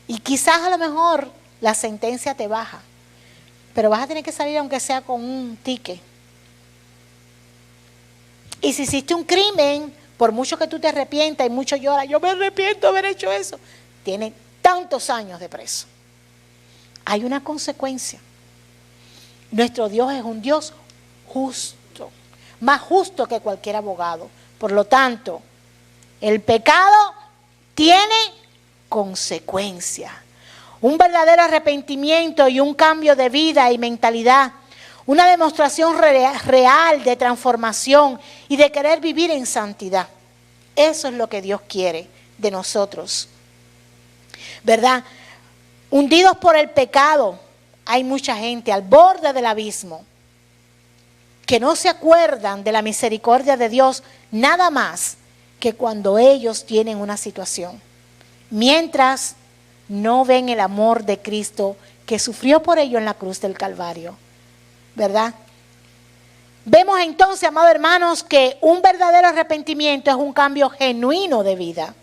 B: Y quizás a lo mejor la sentencia te baja, pero vas a tener que salir aunque sea con un ticket. Y si hiciste un crimen, por mucho que tú te arrepientas y mucho lloras, yo me arrepiento de haber hecho eso, tiene tantos años de preso. Hay una consecuencia. Nuestro Dios es un Dios justo, más justo que cualquier abogado. Por lo tanto, el pecado tiene consecuencias. Un verdadero arrepentimiento y un cambio de vida y mentalidad. Una demostración real de transformación y de querer vivir en santidad. Eso es lo que Dios quiere de nosotros. ¿Verdad? Hundidos por el pecado, hay mucha gente al borde del abismo que no se acuerdan de la misericordia de Dios nada más que cuando ellos tienen una situación. Mientras no ven el amor de Cristo que sufrió por ellos en la cruz del Calvario. ¿Verdad? Vemos entonces, amados hermanos, que un verdadero arrepentimiento es un cambio genuino de vida.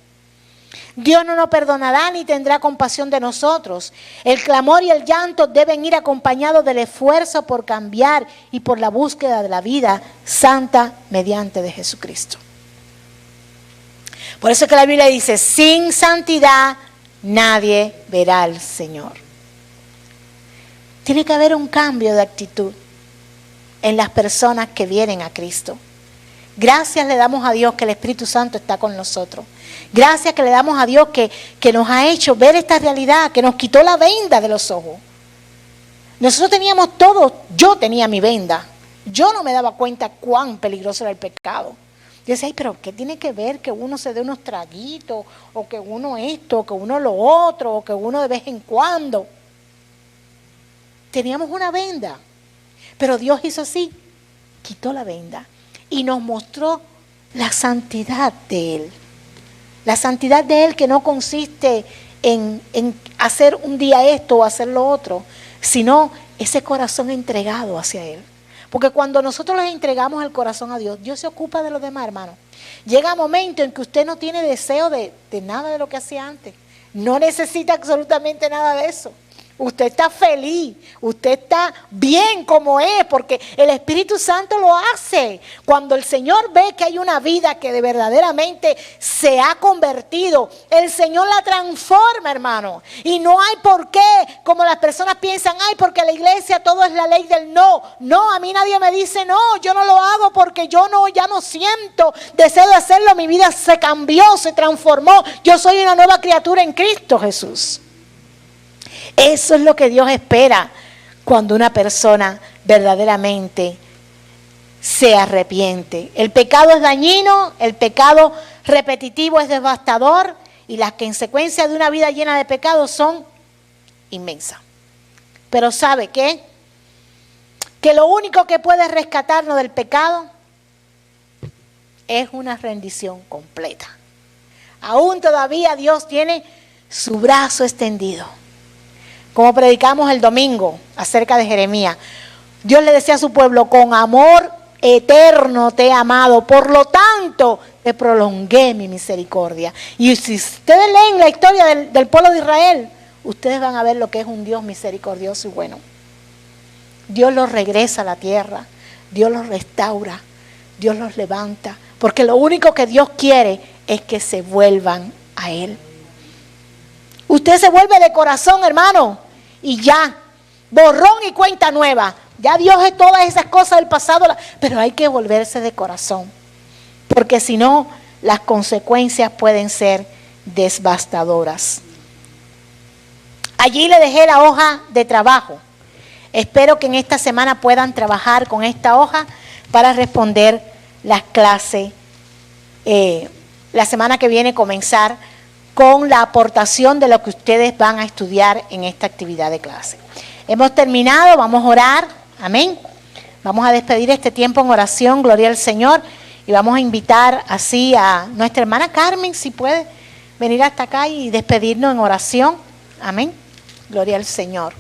B: Dios no nos perdonará ni tendrá compasión de nosotros. El clamor y el llanto deben ir acompañados del esfuerzo por cambiar y por la búsqueda de la vida santa mediante de Jesucristo. Por eso es que la Biblia dice, sin santidad nadie verá al Señor. Tiene que haber un cambio de actitud en las personas que vienen a Cristo. Gracias le damos a Dios que el Espíritu Santo está con nosotros. Gracias que le damos a Dios que nos ha hecho ver esta realidad, que nos quitó la venda de los ojos. Nosotros teníamos todo, yo tenía mi venda. Yo no me daba cuenta cuán peligroso era el pecado. Yo decía, ay, pero ¿qué tiene que ver que uno se dé unos traguitos, o que uno esto, o que uno lo otro, o que uno de vez en cuando? Teníamos una venda, pero Dios hizo así, quitó la venda y nos mostró la santidad de Él. La santidad de Él que no consiste en hacer un día esto o hacer lo otro, sino ese corazón entregado hacia Él. Porque cuando nosotros les entregamos el corazón a Dios, Dios se ocupa de los demás, hermano. Llega un momento en que usted no tiene deseo de nada de lo que hacía antes. No necesita absolutamente nada de eso. Usted está feliz, usted está bien como es, porque el Espíritu Santo lo hace. Cuando el Señor ve que hay una vida que de verdaderamente se ha convertido, el Señor la transforma, hermano. Y no hay por qué, como las personas piensan, ay, porque la iglesia todo es la ley del no. No, a mí nadie me dice no, yo no lo hago porque yo ya no siento deseo de hacerlo. Mi vida se cambió, se transformó. Yo soy una nueva criatura en Cristo Jesús. Eso es lo que Dios espera cuando una persona verdaderamente se arrepiente. El pecado es dañino, el pecado repetitivo es devastador y las consecuencias de una vida llena de pecado son inmensas. Pero ¿sabe qué? Que lo único que puede rescatarnos del pecado es una rendición completa. Aún todavía Dios tiene su brazo extendido. Como predicamos el domingo acerca de Jeremías, Dios le decía a su pueblo, con amor eterno te he amado, por lo tanto te prolongué mi misericordia. Y si ustedes leen la historia del pueblo de Israel, ustedes van a ver lo que es un Dios misericordioso y bueno. Dios los regresa a la tierra, Dios los restaura, Dios los levanta, porque lo único que Dios quiere es que se vuelvan a Él. Usted se vuelve de corazón, hermano, y ya, borrón y cuenta nueva. Ya Dios es todas esas cosas del pasado, pero hay que volverse de corazón, porque si no, las consecuencias pueden ser devastadoras. Allí le dejé la hoja de trabajo. Espero que en esta semana puedan trabajar con esta hoja para responder las clases. La semana que viene comenzar con la aportación de lo que ustedes van a estudiar en esta actividad de clase. Hemos terminado, vamos a orar, amén. Vamos a despedir este tiempo en oración, gloria al Señor, y vamos a invitar así a nuestra hermana Carmen, si puede venir hasta acá y despedirnos en oración, amén. Gloria al Señor.